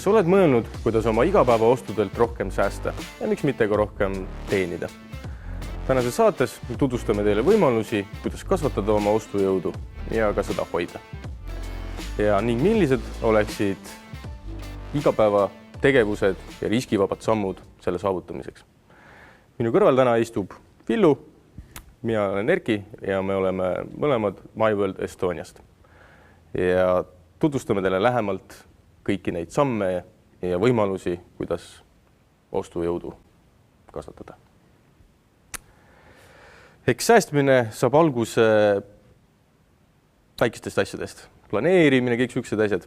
Kas oled mõelnud, kuidas oma igapäeva ostudelt rohkem säästa ja miks mitte ka rohkem teenida? Tänases saates tutvustame teile võimalusi, kuidas kasvatada oma ostujõudu ja ka seda hoida. Ja ning millised oleksid igapäeva tegevused ja riskivabad sammud selle saavutamiseks. Minu kõrval täna istub Villu, mina olen Erki ja me oleme mõlemad MyWorld Estoniast. Ja tutvustame teile lähemalt kõiki neid samme ja võimalusi, kuidas ostujõudu kasvatada. Eks säästmine saab alguse väikestest asjadest. Planeerimine, kõik sellised asjad.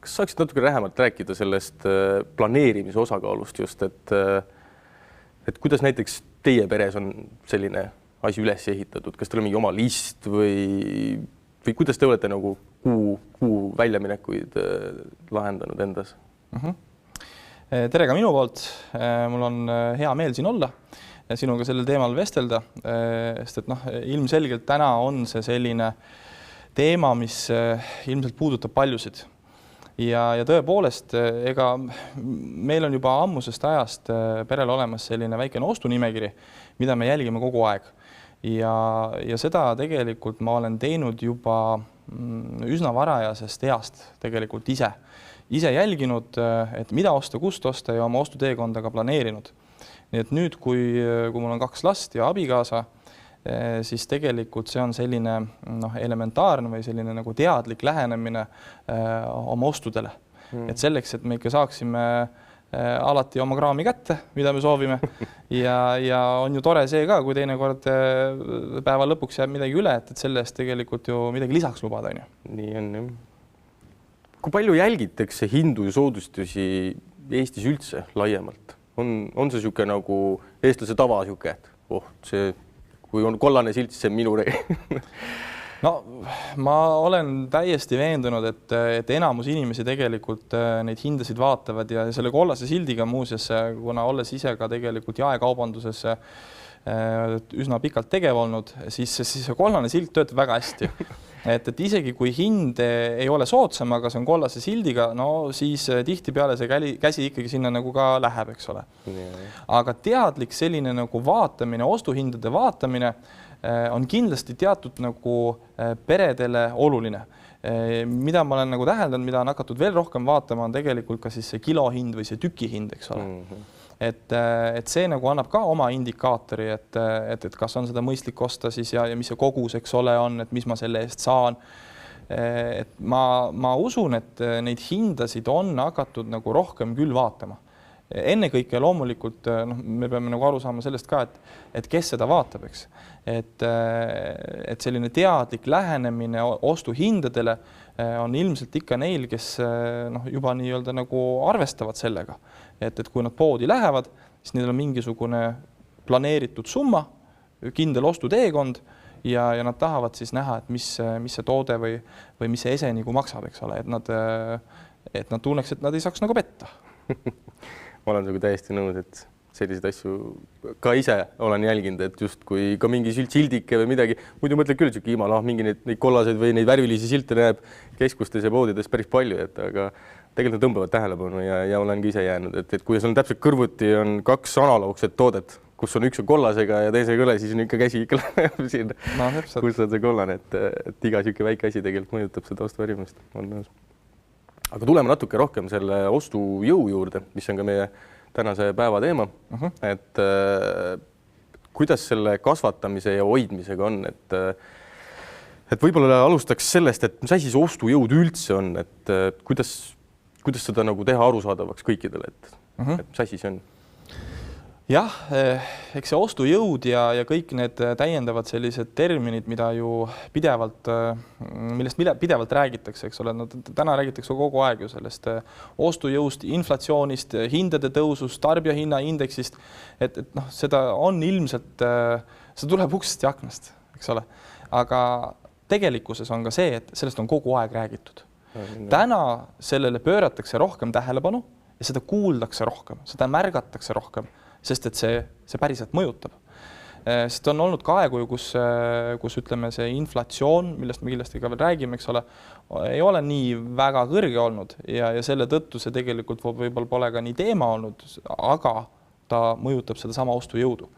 Kas saaksid natuke lähemalt rääkida sellest planeerimise osakaalust just, et kuidas näiteks teie peres on selline asi üles ehitatud? Kas teil on mingi oma list või kuidas te olete nagu kuu väljaminekuid lahendanud endas? Tere ka minu poolt. Mul on hea meel siin olla ja sinuga sellel teemal vestelda, sest et ilmselgelt täna on see selline teema, mis ilmselt puudutab paljusid. Ja tõepoolest, ega meil on juba ammusest ajast perel olemas selline väikene ostunimekiri, mida me jälgime kogu aeg. Ja seda tegelikult ma olen teinud juba üsna varajasest east tegelikult ise jälginud, et mida osta, kust osta ja oma ostuteekonda ka planeerinud. Nii et nüüd, kui mul on 2 last ja abikaasa, siis tegelikult see on selline elementaarne või selline nagu teadlik lähenemine oma ostudele. Et selleks, et me ikka saaksime alati oma kraami kätte, mida me soovime ja on ju tore see ka, kui teinekord päeva lõpuks jääb midagi üle, et selle eest tegelikult ju midagi lisaks lubada. Nii on, jah. Kui palju jälgitakse hindu ja soodustusi Eestis üldse laiemalt? On see siuke nagu eestlase tava siuke, et kui on kollane silt, siis see on minu rei. No, ma olen täiesti veendunud, et enamus inimesi tegelikult neid hindasid vaatavad ja selle kollase sildiga muuseas, kuna olles ise ka tegelikult jaekaubanduses üsna pikalt tegev olnud, siis see kollane silt töötab väga hästi. Et isegi kui hind ei ole soodsam, aga see on kollase sildiga, no siis tihtipeale see käsi ikkagi sinna nagu ka läheb, eks ole. Aga teadlik selline nagu vaatamine, ostuhindade vaatamine on kindlasti teatud nagu peredele oluline. Mida ma olen nagu täheldanud, mida on hakatud veel rohkem vaatama, on tegelikult ka siis see kilohind või see tükihind, eks ole. Et see nagu annab ka oma indikaatori, et kas on seda mõistlik osta siis ja mis see kogus, eks ole, on, et mis ma selle eest saan. Et ma usun, et neid hindasid on hakatud nagu rohkem küll vaatama. Ennekõike loomulikult me peame nagu aru saama sellest ka, et kes seda vaatab, eks. Et selline teadlik lähenemine ostuhindadele on ilmselt ikka neil, kes juba nii-öelda nagu arvestavad sellega. Et kui nad poodi lähevad, siis neil on mingisugune planeeritud summa, kindel ostuteekond ja nad tahavad siis näha, et mis see toode või mis see ese nagu maksab, eks ole. Et nad tunneks, et nad ei saaks nagu petta. Ma olen sinuga täiesti nõus, et selliseid asju ka ise olen jälginud, et just kui ka mingi sildike või midagi, muidu mõtled küll siuke imal, mingi neid kollaseid või neid värvilisi silte näeb keskustes ja poodides päris palju, aga tegelikult tõmbavad tähelepanu ja olen ka ise jäänud, et kui sul on täpselt kõrvuti on 2 analoogset toodet, kus on üks kollasega ja teise kõle, siis on ikka käsi ikka läheb sinna, kus on see kollane, et iga siuke väike asi tegelikult mõjutab seda ostuvärimust. Aga tuleme natuke rohkem selle ostujõu juurde, mis on ka meie tänase päeva teema, et kuidas selle kasvatamise ja hoidmisega on, et võib-olla alustaks sellest, et mis asi see ostujõud üldse on, et kuidas seda nagu teha arusaadavaks kõikidele, et mis asi see on? Jah, eks see ostujõud ja kõik need täiendavad sellised terminid, millest pidevalt räägitakse, eks ole. Täna räägitakse kogu aeg ju sellest ostujõust, inflatsioonist, hindade tõusust, tarbijahinna indeksist, et seda on ilmselt, see tuleb uksest ja aknast, eks ole. Aga tegelikkuses on ka see, et sellest on kogu aeg räägitud. Täna sellele pööratakse rohkem tähelepanu ja seda kuuldakse rohkem, seda märgatakse rohkem, sest et see päriselt mõjutab. sest on olnud ka aegu, kus ütleme, see inflatsioon, millest me kindlasti ka veel räägime, eks ole, ei ole nii väga kõrge olnud ja selle tõttu see tegelikult võib-olla pole ka nii teema olnud, aga ta mõjutab sedasama ostujõudu.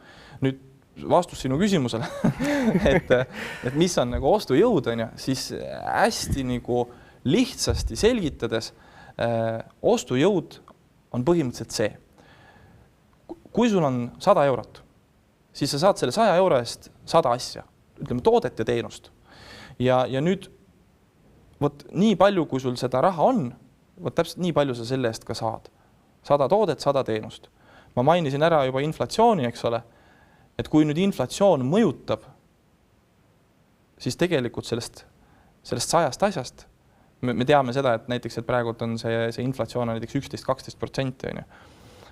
Nüüd vastus sinu küsimusele, et mis on nagu ostujõud, on ju, siis hästi nagu lihtsasti selgitades ostujõud on põhimõtteliselt see. Kui sul on 100 eurot, siis sa saad selle 100 euro eest 100 asja, ütleme toodet ja teenust. Ja nüüd võt nii palju, kui sul seda raha on, võt täpselt nii palju sa selle eest ka saad. 100 toodet, 100 teenust. Ma mainisin ära juba inflatsiooni, eks ole, et kui nüüd inflatsioon mõjutab, siis tegelikult sellest 100 asjast, me teame seda, et näiteks, et praegu on see inflatsioon on näiteks 11-12%, on ju.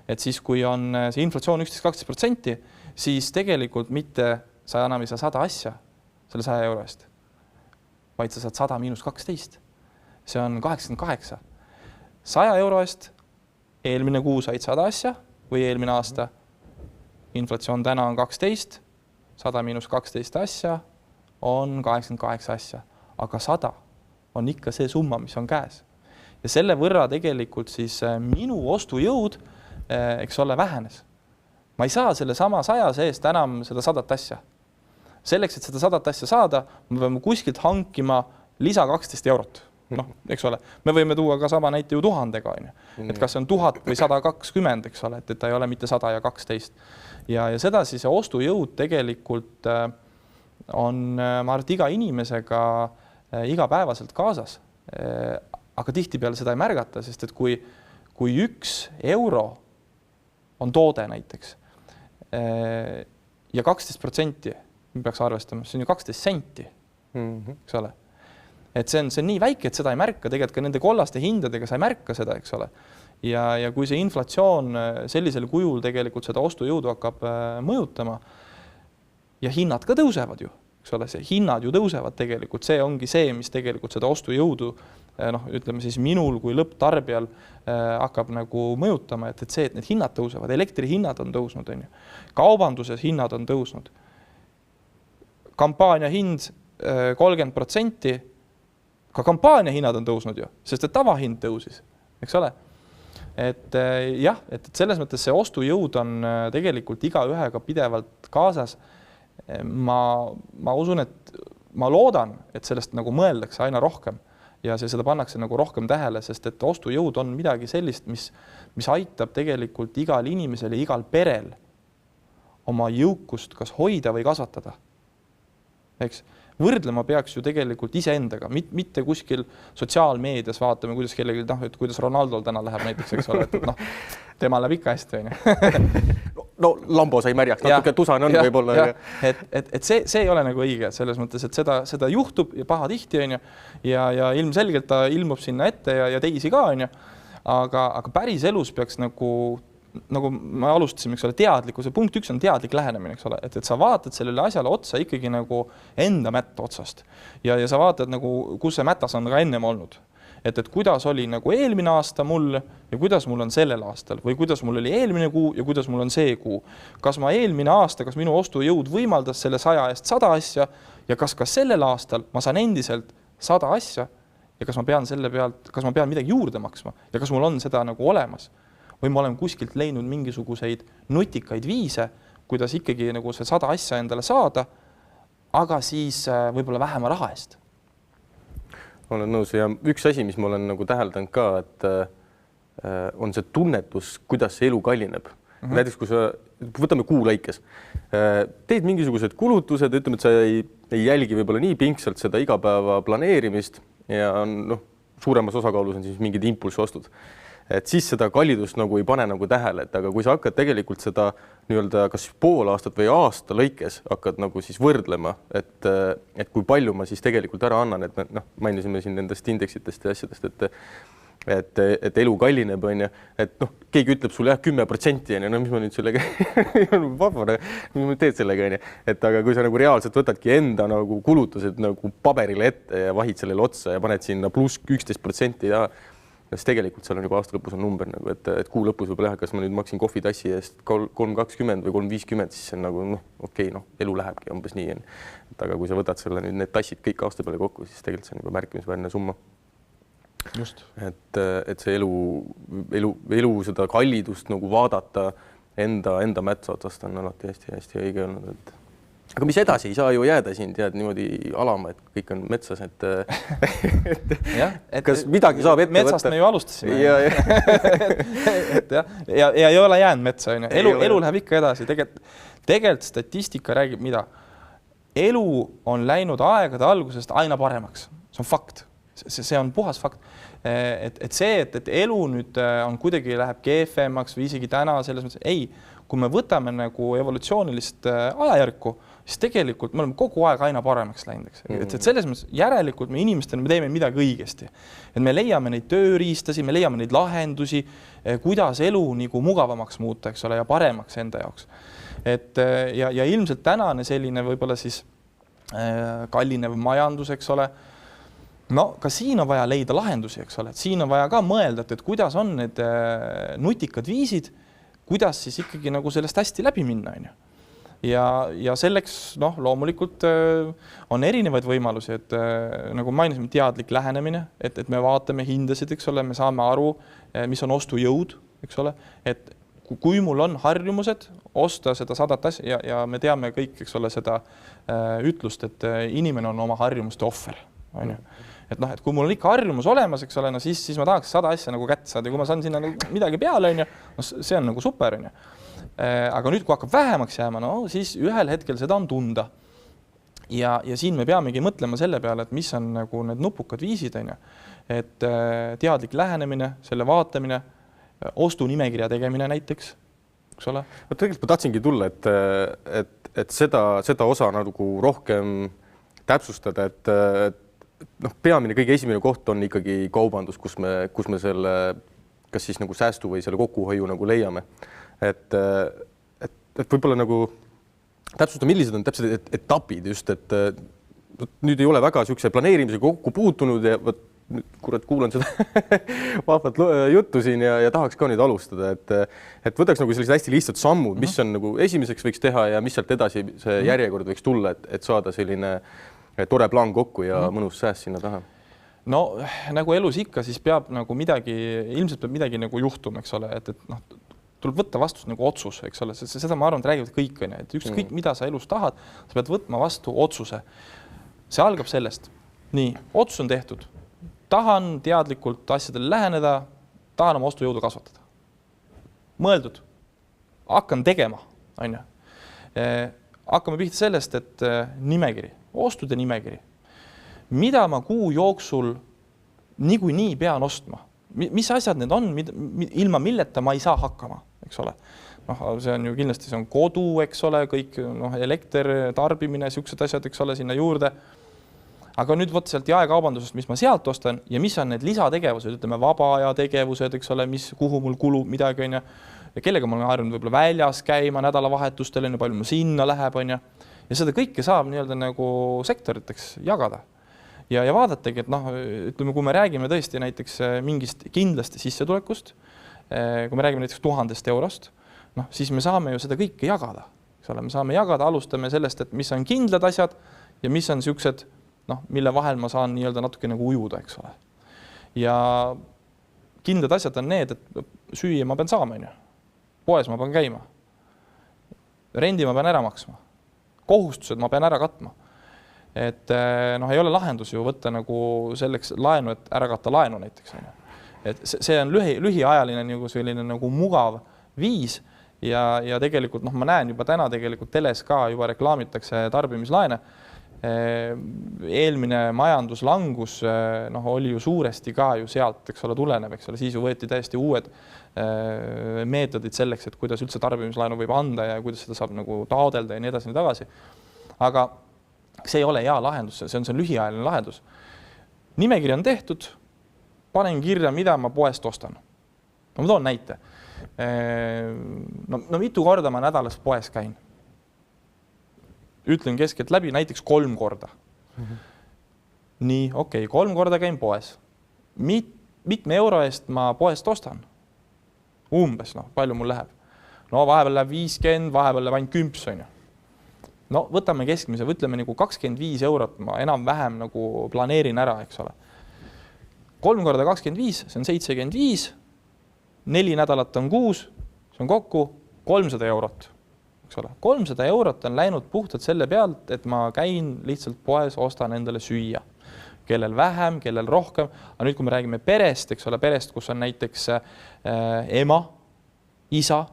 Et siis, kui on see inflatsioon 11-12%, siis tegelikult mitte sa enam ei saa 100 asja selle 100 euro eest, vaid sa saad 100 miinus 12. See on 88. 100 euro eest eelmine kuu said 100 asja või eelmine aasta. Inflatsioon täna on 12, 100 miinus 12 asja on 88 asja, aga 100 on ikka see summa, mis on käes. Ja selle võrra tegelikult siis minu ostujõud, eks ole, vähenes. Ma ei saa selle sama 100 seest enam seda 100 asja. Selleks, et seda 100 asja saada, me peame kuskilt hankima lisa 12 eurot. Noh, eks ole, me võime tuua ka sama näite ju 1000-ga, et kas see on 1000 või 120, eks ole, et ta ei ole mitte 100 ja 12. Ja seda siis see ostujõud tegelikult on, ma arvan, iga inimesega igapäevaselt kaasas, aga tihtipeale seda ei märgata, sest et kui 1 euro on toode näiteks ja 12% me peaks arvestama, see on ju 12 senti, eks ole. Et see on nii väike, et seda ei märka, tegelikult ka nende kollaste hindadega sa ei märka seda, eks ole. Ja kui see inflatsioon sellisel kujul tegelikult seda ostujõudu hakkab mõjutama ja hinnad ka tõusevad ju, eks ole, see hinnad ju tõusevad tegelikult, see ongi see, mis tegelikult seda ostujõudu, noh, ütleme siis minul kui lõpptarbijal hakkab nagu mõjutama, et see, et need hinnad tõusevad, elektri hinnad on tõusnud, on ju. Kaubanduses hinnad on tõusnud. Kampaania hind 30%, ka kampaania hinnad on tõusnud ju, sest et tavahind tõusis, eks ole. Et jah, et selles mõttes see ostujõud on tegelikult iga ühega pidevalt kaasas. Ma usun, et ma loodan, et sellest nagu mõeldakse aina rohkem ja seda pannakse nagu rohkem tähele, sest et ostujõud on midagi sellist, mis aitab tegelikult igal inimesel ja igal perel oma jõukust kas hoida või kasvatada. Eks? Võrdlema peaks ju tegelikult iseendaga, mitte kuskil sotsiaalmeedias vaatame, kuidas kellegi, et kuidas Ronaldol täna läheb näiteks, eks ole, et noh, tema läheb ikka hästi, on ju. No Lambo sai märjaks, natuke tusane on võib-olla. Et see ei ole nagu õige selles mõttes, et seda juhtub ja paha tihti, on ju, ja ilmselgelt ta ilmub sinna ette ja teisi ka, on ju, aga päris elus peaks nagu me alustasime, eks ole, teadlikkuse punkt 1 on teadlik lähenemine, eks ole, et sa vaatad sellele asjale otsa ikkagi nagu enda mätta otsast ja sa vaatad nagu, kus see mätas on ka ennem olnud. Et kuidas oli nagu eelmine aasta mul ja kuidas mul on sellel aastal või kuidas mul oli eelmine kuu ja kuidas mul on see kuu. Kas ma eelmine aasta, kas minu ostujõud võimaldas selle 100 eest 100 asja ja kas sellel aastal ma saan endiselt 100 asja ja kas ma pean selle pealt, kas ma pean midagi juurde maksma ja kas mul on seda nagu olemas. Või ma olen kuskilt leidnud mingisuguseid nutikaid viise, kuidas ikkagi nagu see 100 asja endale saada, aga siis võib-olla vähema raha eest. Olen nõus ja üks asi, mis ma olen nagu täheldanud ka, et on see tunnetus, kuidas see elu kallineb. Näiteks, kui sa võtame kuu lõikes, teed mingisugused kulutused, ütleme, et sa ei jälgi võib-olla nii pingsalt seda igapäeva planeerimist ja suuremas osakaalus on siis mingid impulsostud. Et siis seda kallidust nagu ei pane nagu tähele, et aga kui sa hakkad tegelikult seda nii-öelda kas pool aastat või aasta lõikes hakkad nagu siis võrdlema, et kui palju ma siis tegelikult ära annan, et me mainisime siin nendest indeksitest ja asjadest, et elu kallineb, on ju, et keegi ütleb sulle 10%, mis ma nüüd sellega vabane, mis ma teed sellega, on ju, et aga kui sa nagu reaalselt võtadki enda nagu kulutused nagu paberile ette ja vahid sellele otsa ja paned sinna pluss 11% ja Sest tegelikult seal on juba aasta lõpus on number nagu, et kuu lõpus võib-olla kas ma nüüd maksin kohvitassi eest 3,20 või 3,50, siis see on nagu okei, elu lähebki umbes nii. Et aga kui sa võtad selle nüüd need tassid kõik aasta peale kokku, siis tegelikult see on juba märkimisväärne summa. Just. Et see elu seda kallidust nagu vaadata enda mätsa otsast on alati hästi õige olnud, et aga mis edasi, ei saa ju jääda siin tead niimoodi alama, et kõik on metsas, et kas midagi saab ette metsast võtta? Me ju alustasime. ja ei ole jäänud metsa, elu läheb ikka edasi. Tegelikult statistika räägib mida? Elu on läinud aegade algusest aina paremaks. See on fakt. See on puhas fakt. Et see, et elu nüüd on kuidagi läheb kehvemaks või isegi täna selles mõttes, ei, kui me võtame nagu evolutsioonilist ajajärku, siis tegelikult me oleme kogu aeg aina paremaks läinud. Et selles mõttes järelikult me inimestena me teeme midagi õigesti. Et me leiame neid tööriistasi, me leiame neid lahendusi, kuidas elu nagu mugavamaks muuta, eks ole, ja paremaks enda jaoks. Ja ilmselt tänane selline võib-olla siis kallinev majandus, eks ole, no ka siin on vaja leida lahendusi, eks ole, et siin on vaja ka mõelda, et kuidas on need nutikad viisid, kuidas siis ikkagi nagu sellest hästi läbi minna, on ju. Ja selleks loomulikult on erinevaid võimalusi, et nagu mainisime, teadlik lähenemine, et me vaatame hindasid, eks ole, me saame aru, mis on ostujõud, eks ole, et kui mul on harjumused osta seda 100 asja ja me teame kõik, eks ole, seda ütlust, et inimene on oma harjumuste ohver, on ju. Et kui mul on ikka harjumus olemas, eks ole, siis ma tahaks 100 asja nagu kätte saada ja kui ma saan sinna midagi peale, on ju, see on nagu super, on ju. Aga nüüd, kui hakkab vähemaks jääma, siis ühel hetkel seda on tunda. Ja siin me peamegi mõtlema selle peale, et mis on nagu need nupukad viisid, on ju. Et teadlik lähenemine, selle vaatamine, ostunimekirja tegemine näiteks, eks ole. Tegelikult ma tahtsingi tulla, et seda osa nagu rohkem täpsustada, et peamine kõige esimene koht on ikkagi kaubandus, kus me selle kas siis nagu säästu või selle kokkuhoiu nagu leiame. Et võib-olla nagu täpsustada, millised on täpselt etapid just, et nüüd ei ole väga niisuguse planeerimisega kokku puutunud ja kurat, kuulan seda vahvat juttu siin ja tahaks ka nüüd alustada, et võtaks nagu sellised hästi lihtsad sammud, mis on nagu esimeseks võiks teha ja mis sealt edasi see järjekord võiks tulla, et saada selline tore plaan kokku ja mõnus sääst sinna taha. No nagu elus ikka, siis peab nagu ilmselt peab midagi nagu juhtuma, eks ole, et tuleb võtta vastus nagu otsus, eks ole, seda ma arvan, et räägivad kõik, et ükskõik mida sa elus tahad, sa pead võtma vastu otsuse. See algab sellest. Nii, otsus on tehtud. Tahan teadlikult asjadele läheneda, tahan oma ostujõudu kasvatada. Mõeldud. Hakkan tegema, on ju. Hakkame pihta sellest, et nimekiri, ostude nimekiri. Mida ma kuu jooksul niikuinii pean ostma? Mis asjad need on, ilma milleta ma ei saa hakkama, eks ole. See on ju kindlasti, see on kodu, eks ole, kõik elekter, tarbimine, siuksed asjad, eks ole, sinna juurde. Aga nüüd võtta sealt jaekaubandusest, mis ma sealt ostan ja mis on need lisategevused, ütleme vaba aja tegevused, eks ole, kuhu mul kulub midagi, on ju. Ja kellega ma olen harjunud võib-olla väljas käima nädalavahetustel, on ju, palju mul sinna läheb, on ju. Ja seda kõike saab nii-öelda nagu sektoriteks jagada. Ja vaadatage, et ütleme, kui me räägime tõesti näiteks mingist kindlasti sissetulekust, kui me räägime näiteks 1000 eurost, siis me saame ju seda kõike jagada. Me saame jagada, alustame sellest, et mis on kindlad asjad ja mis on siuksed, mille vahel ma saan nii-öelda natuke nagu ujuda, eks ole. Ja kindlad asjad on need, et süüa ma pean saama, on ju. Poes ma pean käima. Rendi ma pean ära maksma. Kohustused ma pean ära katma. Et ei ole lahendus ju võtta nagu selleks laenu, et ära katta laenu näiteks. Et see on lühiajaline nagu selline nagu mugav viis ja tegelikult ma näen juba täna tegelikult teles ka juba reklaamitakse tarbimislaene. Eelmine majanduslangus oli ju suuresti ka ju sealt, eks ole, tulenev, eks ole, siis ju võeti täiesti uued meetodid selleks, et kuidas üldse tarbimislaenu võib anda ja kuidas seda saab nagu taodelda ja nii edasi nii tagasi. Aga see ei ole hea lahendus, see on lühiajaline lahendus. Nimekiri on tehtud, panen kirja, mida ma poest ostan. Ma toon näite. Mitu korda ma nädalas poes käin. Ütlen keskelt läbi näiteks 3 korda. Nii, okei, 3 korda käin poes. mitme euro eest ma poest ostan? Umbes, palju mul läheb? No vahepeal läheb 50, vahepeal läheb ainult 10, on ju. No võtame keskmise, ütleme nagu 25 eurot ma enam-vähem nagu planeerin ära, eks ole. 3 korda 25, see on 75, 4 nädalat on 6, see on kokku 300 eurot. Eks ole. 300 eurot on läinud puhtalt selle pealt, et ma käin lihtsalt poes, ostan endale süüa. Kellel vähem, kellel rohkem. Aga nüüd, kui me räägime perest, eks ole, perest, kus on näiteks ema, isa,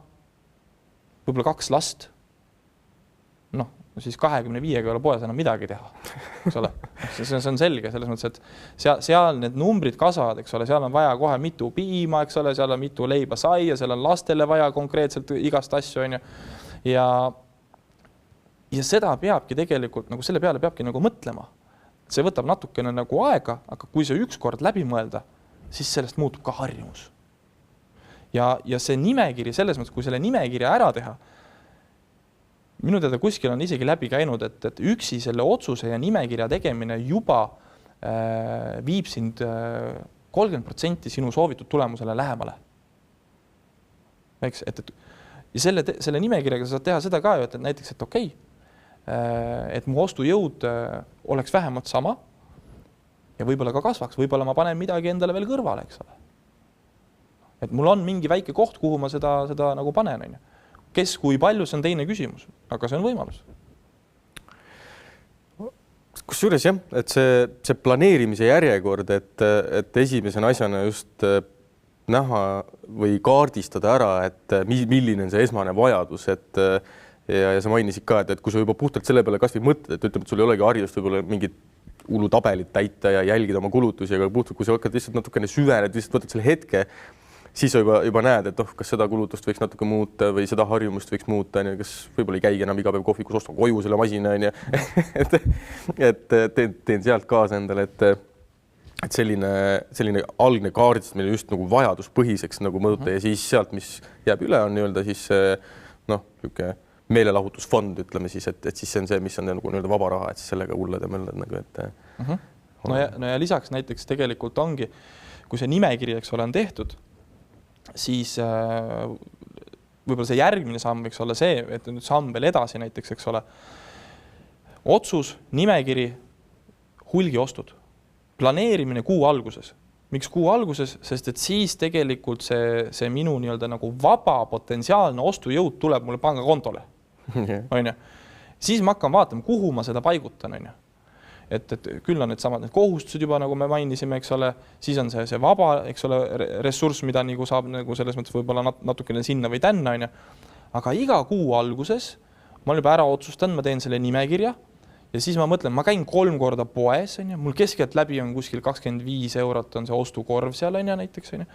võib-olla 2 last, noh, siis 25 ei ole poes enam midagi teha, eks ole. See on selge selles mõttes, et seal need numbrid kasvavad, eks ole, seal on vaja kohe mitu piima, eks ole, seal on mitu leiba saia, seal on lastele vaja konkreetselt igast asju, on ju. Ja seda peabki tegelikult, nagu selle peale peabki nagu mõtlema. See võtab natukene nagu aega, aga kui see ükskord läbi mõelda, siis sellest muutub ka harjumus. Ja see nimekiri, selles mõttes, kui selle nimekirja ära teha, minu teada kuskil on isegi läbi käinud, et üksi selle otsuse ja nimekirja tegemine juba viib sind 30% sinu soovitud tulemusele lähemale. Eks, ja selle nimekirjaga saad teha seda ka, et näiteks, et okei, et mu ostujõud oleks vähemalt sama ja võib-olla ka kasvaks, võib-olla ma panen midagi endale veel kõrvale, eks ole. Et mul on mingi väike koht, kuhu ma seda nagu panen, on ju. Kes, kui palju, see on teine küsimus, aga see on võimalus. Kusjuures jah, et see planeerimise järjekord, et esimesena asjana just näha või kaardistada ära, et milline on see esmane vajadus, ja sa mainisid ka, et kui sa juba puhtalt selle peale kas või mõtled, et ütleme, et sul ei olegi harjust võib-olla mingit hulutabelit täita ja jälgida oma kulutusi, aga puhtalt, kui sa hakkad lihtsalt natukene süvened, lihtsalt võtad selle hetke, siis sa juba näed, et kas seda kulutust võiks natuke muuta või seda harjumust võiks muuta, kas võib-olla ei käigi enam iga päev kohvikus, ostan koju selle masina, et teen sealt kaasa endale, et selline algne kaardistamine just nagu vajaduspõhiseks nagu mõõta ja siis sealt, mis jääb üle, on nii-öelda siis niisugune meelelahutusfond, ütleme siis, et siis see on see, mis on nagu nii-öelda vaba raha, et siis sellega hullad ja möllad nagu, et... No ja lisaks näiteks tegelikult ongi, kui see nimekiri, eks ole, on tehtud, siis võib-olla see järgmine samm võiks olla see, et nüüd samm veel edasi näiteks, eks ole, otsus, nimekiri, hulgiostud, planeerimine kuu alguses. Miks kuu alguses? Sest et siis tegelikult see minu nii-öelda nagu vaba potentsiaalne ostujõud tuleb mulle pangakontole. On ju? Siis ma hakkan vaatama, kuhu ma seda paigutan. On ju? Et küll on need samad need kohustused juba, nagu me mainisime, eks ole, siis on see vaba, eks ole, ressurss, mida nagu saab nagu selles mõttes võib-olla natukene sinna või tänna, on ju. Aga iga kuu alguses ma olen juba ära otsustan, ma teen selle nimekirja ja siis ma mõtlen, ma käin 3 korda poes, on ju, mul keskelt läbi on kuskil 25 eurot on see ostukorv seal, on ju, näiteks, on ju.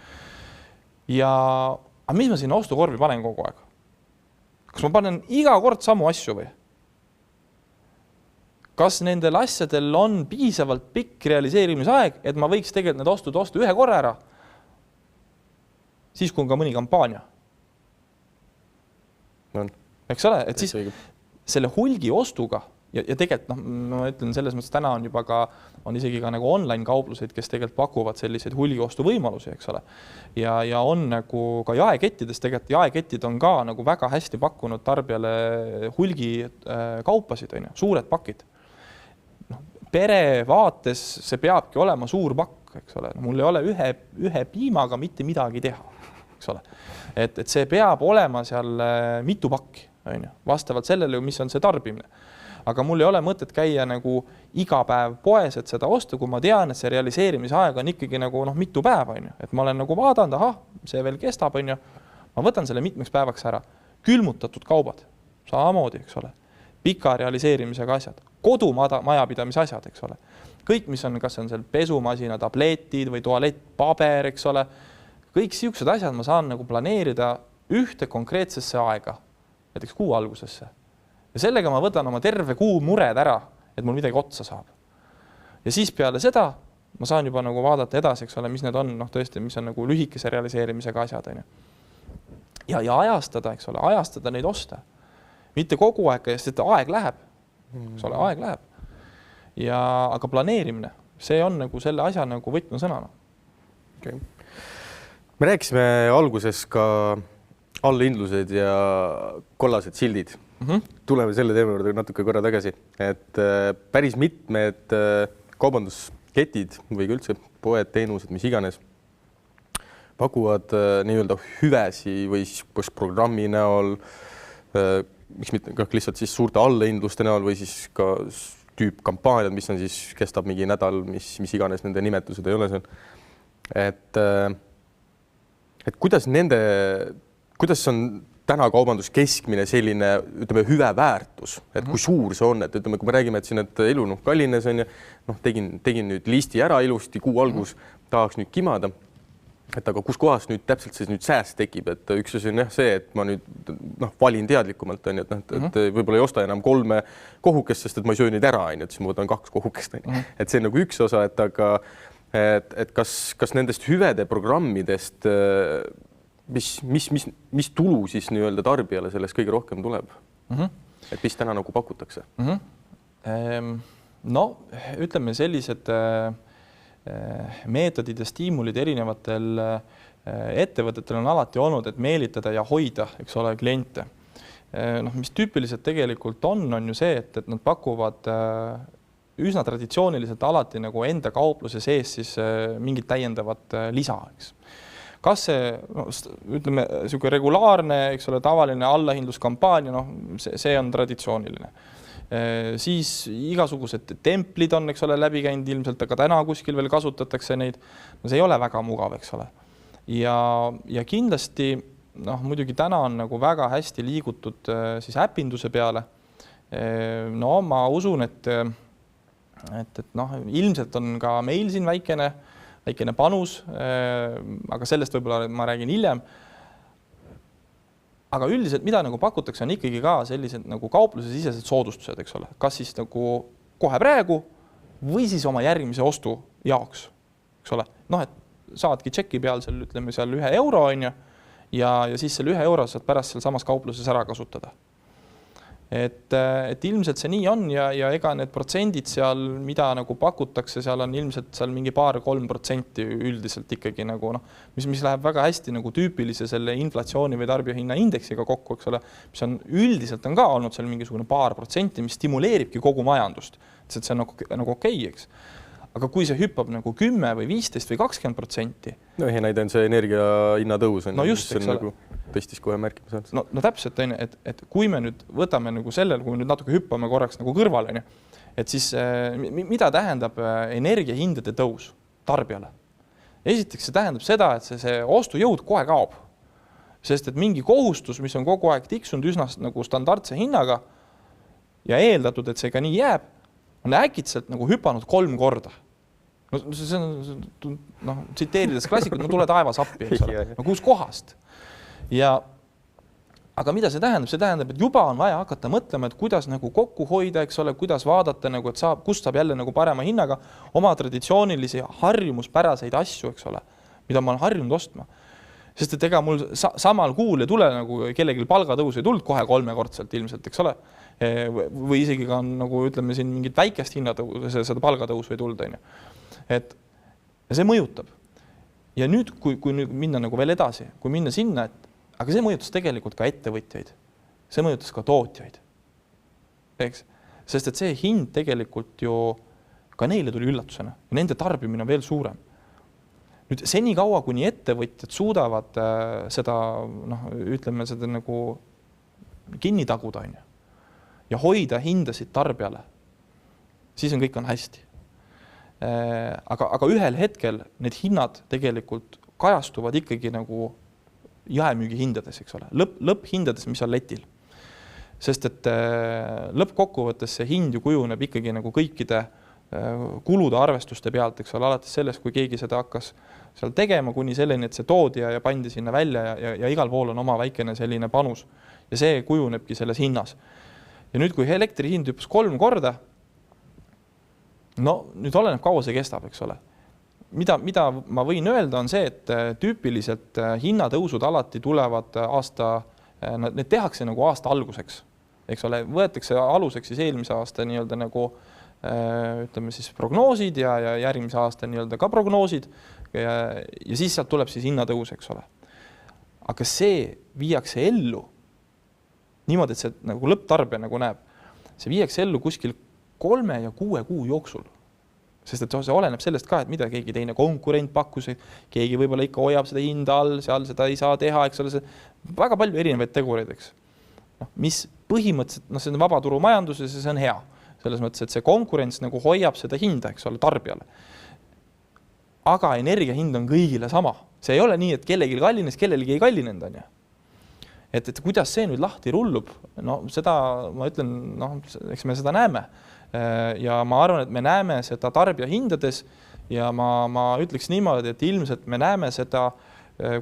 Ja mis ma sinna ostukorvi panen kogu aeg? Kas ma panen iga kord samu asju või? Kas nendel asjadel on piisavalt pikk realiseerimisaeg, et ma võiks tegelikult need ostu ühe korra ära? Siis kui on ka mõni kampaania. Eks ole, et siis selle hulgi ostuga ja tegelikult, ma ütlen selles mõttes, täna on juba on isegi ka nagu online kauplused, kes tegelikult pakuvad selliseid hulgiostu võimalusi, eks ole. Ja on nagu ka jaekettides, tegelikult jaeketid on ka nagu väga hästi pakkunud tarbijale hulgi kaupasid, on ju, suured pakid. Pere vaates see peabki olema suur pakk, eks ole. Mul ei ole ühe piimaga mitte midagi teha, eks ole. Et see peab olema seal mitu pakki, on ju, vastavalt sellele, mis on see tarbimine. Aga mul ei ole mõtet käia nagu iga päev poes, et seda osta, kui ma tean, et see realiseerimisaeg on ikkagi nagu mitu päeva, on ju. Et ma olen nagu vaadanud, see veel kestab, on ju. Ma võtan selle mitmeks päevaks ära. Külmutatud kaubad, samamoodi, eks ole. Pika realiseerimisega asjad, kodumajapidamise asjad, eks ole. Kõik, mis on, kas on seal pesumasina, tabletid või tualettpaber, eks ole. Kõik siuksed asjad ma saan nagu planeerida ühte konkreetsesse aega, näiteks kuu algusesse. Ja sellega ma võtan oma terve kuu mured ära, et mul midagi otsa saab. Ja siis peale seda ma saan juba nagu vaadata edasi, eks ole, mis need on, tõesti, mis on nagu lühikese realiseerimisega asjad. Ja ajastada, eks ole, ajastada neid osta. Mitte kogu aeg, sest aeg läheb. Eks ole, aeg läheb. Aga planeerimine, see on nagu selle asja nagu võtmesõnana. Okay. Me rääkisime alguses ka allahindlused ja kollased sildid. Tuleme selle teema juurde natuke korra tagasi, et päris mitmed kaubandusketid või ka üldse poed, teenused, mis iganes, pakuvad nii-öelda hüvesi või siis programmi näol, miks mitte lihtsalt siis suurte allahindluste näol või siis ka tüüpkampaaniad, mis on siis, kestab mingi nädal, mis iganes nende nimetused ei ole seal. Et kuidas on täna kaubandus keskmine selline, ütleme, hüve väärtus, et kui suur see on, et ütleme, kui me räägime, et siin, et elu kallines on ja tegin nüüd listi ära ilusti, kuu algus tahaks nüüd kimada, et aga kus kohas nüüd täpselt siis nüüd sääst tekib, et üks asi on jah see, et ma nüüd valin teadlikumalt on ju, et võib-olla ei osta enam 3 kohukest, sest et ma ei söö neid ära on ju, et siis ma võtan 2 kohukest on ju. Et see on nagu üks osa, et aga et kas nendest hüvede programmidest mis tulu siis nii-öelda tarbijale sellest kõige rohkem tuleb? Et mis täna nagu pakutakse? No ütleme sellised meetodid ja stiimulid erinevatel ettevõtetel on alati olnud, et meelitada ja hoida, eks ole, kliente. Mis tüüpiliselt tegelikult on ju see, et nad pakuvad üsna traditsiooniliselt alati nagu enda kaupluse sees siis mingit täiendavat lisa, eks. Kas see, ütleme, selline regulaarne, eks ole, tavaline allahindluskampaania, see on traditsiooniline. Siis igasugused templid on, eks ole, läbi käinud ilmselt, aga täna kuskil veel kasutatakse neid. See ei ole väga mugav, eks ole. Ja kindlasti, muidugi täna on nagu väga hästi liigutud siis äpinduse peale. Ma usun, et ilmselt on ka meil siin väikene panus, aga sellest võib-olla ma räägin hiljem. Aga üldiselt, mida nagu pakutakse, on ikkagi ka sellised nagu kaupluse sisesed soodustused, eks ole. Kas siis nagu kohe praegu või siis oma järgmise ostu jaoks, eks ole. Et saadki tšeki peal seal, ütleme seal 1 euro on ju, ja siis selle 1 euro saad pärast seal samas kaupluses ära kasutada. Et ilmselt see nii on ja ega need protsendid seal, mida nagu pakutakse, seal on ilmselt seal mingi 2-3% üldiselt ikkagi nagu mis läheb väga hästi nagu tüüpilise selle inflatsiooni või tarbijahinna indeksiga kokku, eks ole, mis on üldiselt on ka olnud seal mingisugune 2%, mis stimuleeribki kogu majandust, sest see on nagu okei, eks. Aga kui see hüppab nagu 10 või 15 või 20%. Ühe näide on see energia hinna tõus. Just, eks ole. Tõstis kohe märkima saada. Täpselt on, et kui me nüüd võtame nagu sellel, kui me nüüd natuke hüppame korraks nagu kõrvale, et siis mida tähendab energiahindade tõus tarbijale? Esiteks see tähendab seda, et see ostujõud kohe kaob. Sest et mingi kohustus, mis on kogu aeg tiksunud üsna nagu standardse hinnaga ja eeldatud, et see ka nii jääb, on äkitselt nagu hüpanud 3 korda. See on, tsiteerides klassikut, tule taevas appi, eks ole. Kus kohast? Aga mida see tähendab? See tähendab, et juba on vaja hakata mõtlema, et kuidas nagu kokku hoida, eks ole, kuidas vaadata, nagu, et kust saab jälle nagu parema hinnaga oma traditsioonilisi harjumuspäraseid asju, eks ole, mida ma olen harjunud ostma. Sest et ega mul samal kuul ei tule nagu kellelgi palgatõus ei tulnud kohe 3-kordselt ilmselt, eks ole. Või isegi ka on nagu, ütleme siin mingit väikest hinnatõus, seda palgatõusu ei tulnud. Et see mõjutab. Ja nüüd, kui nüüd minna nagu veel edasi, kui minna sinna, aga see mõjutas tegelikult ka ettevõtjaid. See mõjutas ka tootjaid. Eks? Sest et see hind tegelikult ju ka neile tuli üllatusena ja nende tarbimine on veel suurem. Nüüd seni kaua, kuni ettevõtjad suudavad seda, ütleme seda nagu kinni taguda ja hoida hindasid tarbijale, siis on kõik on hästi. Aga ühel hetkel need hinnad tegelikult kajastuvad ikkagi nagu jaemüügi hindades, eks ole, lõpphindades, mis on letil. Sest et lõppkokkuvõttes see hind ju kujuneb ikkagi nagu kõikide kulude arvestuste pealt, eks ole, alates sellest, kui keegi seda hakkas seal tegema, kuni selleni, et see toodi ja pandi sinna välja ja igal pool on oma väikene selline panus. Ja see kujunebki selles hinnas. Ja nüüd, kui elektri hind hüppas 3 korda, nüüd oleneb kaua see kestab, eks ole. Mida ma võin öelda on see, et tüüpiliselt hinnatõusud alati tulevad need tehakse nagu aasta alguseks, eks ole, võetakse aluseks siis eelmise aasta nii-öelda nagu ütleme siis prognoosid ja järgmise aasta nii-öelda ka prognoosid, ja siis sealt tuleb siis hinnatõus, eks ole. Aga see viiakse ellu niimoodi, et see nagu lõpptarbija nagu näeb, see viiakse ellu kuskil 3 ja 6 kuu jooksul. Sest et see oleneb sellest ka, et mida keegi teine konkurent pakkus, keegi võib-olla ikka hoiab seda hinda all, seal seda ei saa teha, eks ole, väga palju erinevaid tegureid, eks. Mis põhimõtteliselt, see on vabaturumajanduses ja see on hea. Selles mõttes, et see konkurents nagu hoiab seda hinda, eks ole, tarbijale. Aga energia hind on kõigile sama. See ei ole nii, et kellelgi kallines, kellelgi ei kallinenud, on ju. Et kuidas see nüüd lahti rullub, seda ma ütlen, eks me seda näeme. Ja ma arvan, et me näeme seda tarbija hindades ja ma ütleks niimoodi, et ilmselt me näeme seda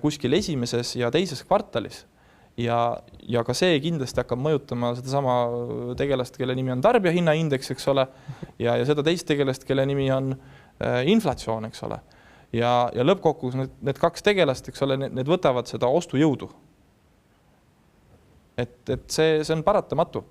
kuskil esimeses ja teises kvartalis. Ja ka see kindlasti hakkab mõjutama seda sama tegelast, kelle nimi on tarbija hinnaindeks, eks ole, ja seda teist tegelast, kelle nimi on inflatsioon, eks ole. Ja lõppkokkus need 2 tegelast, eks ole, need võtavad seda ostujõudu. Et see on paratamatu.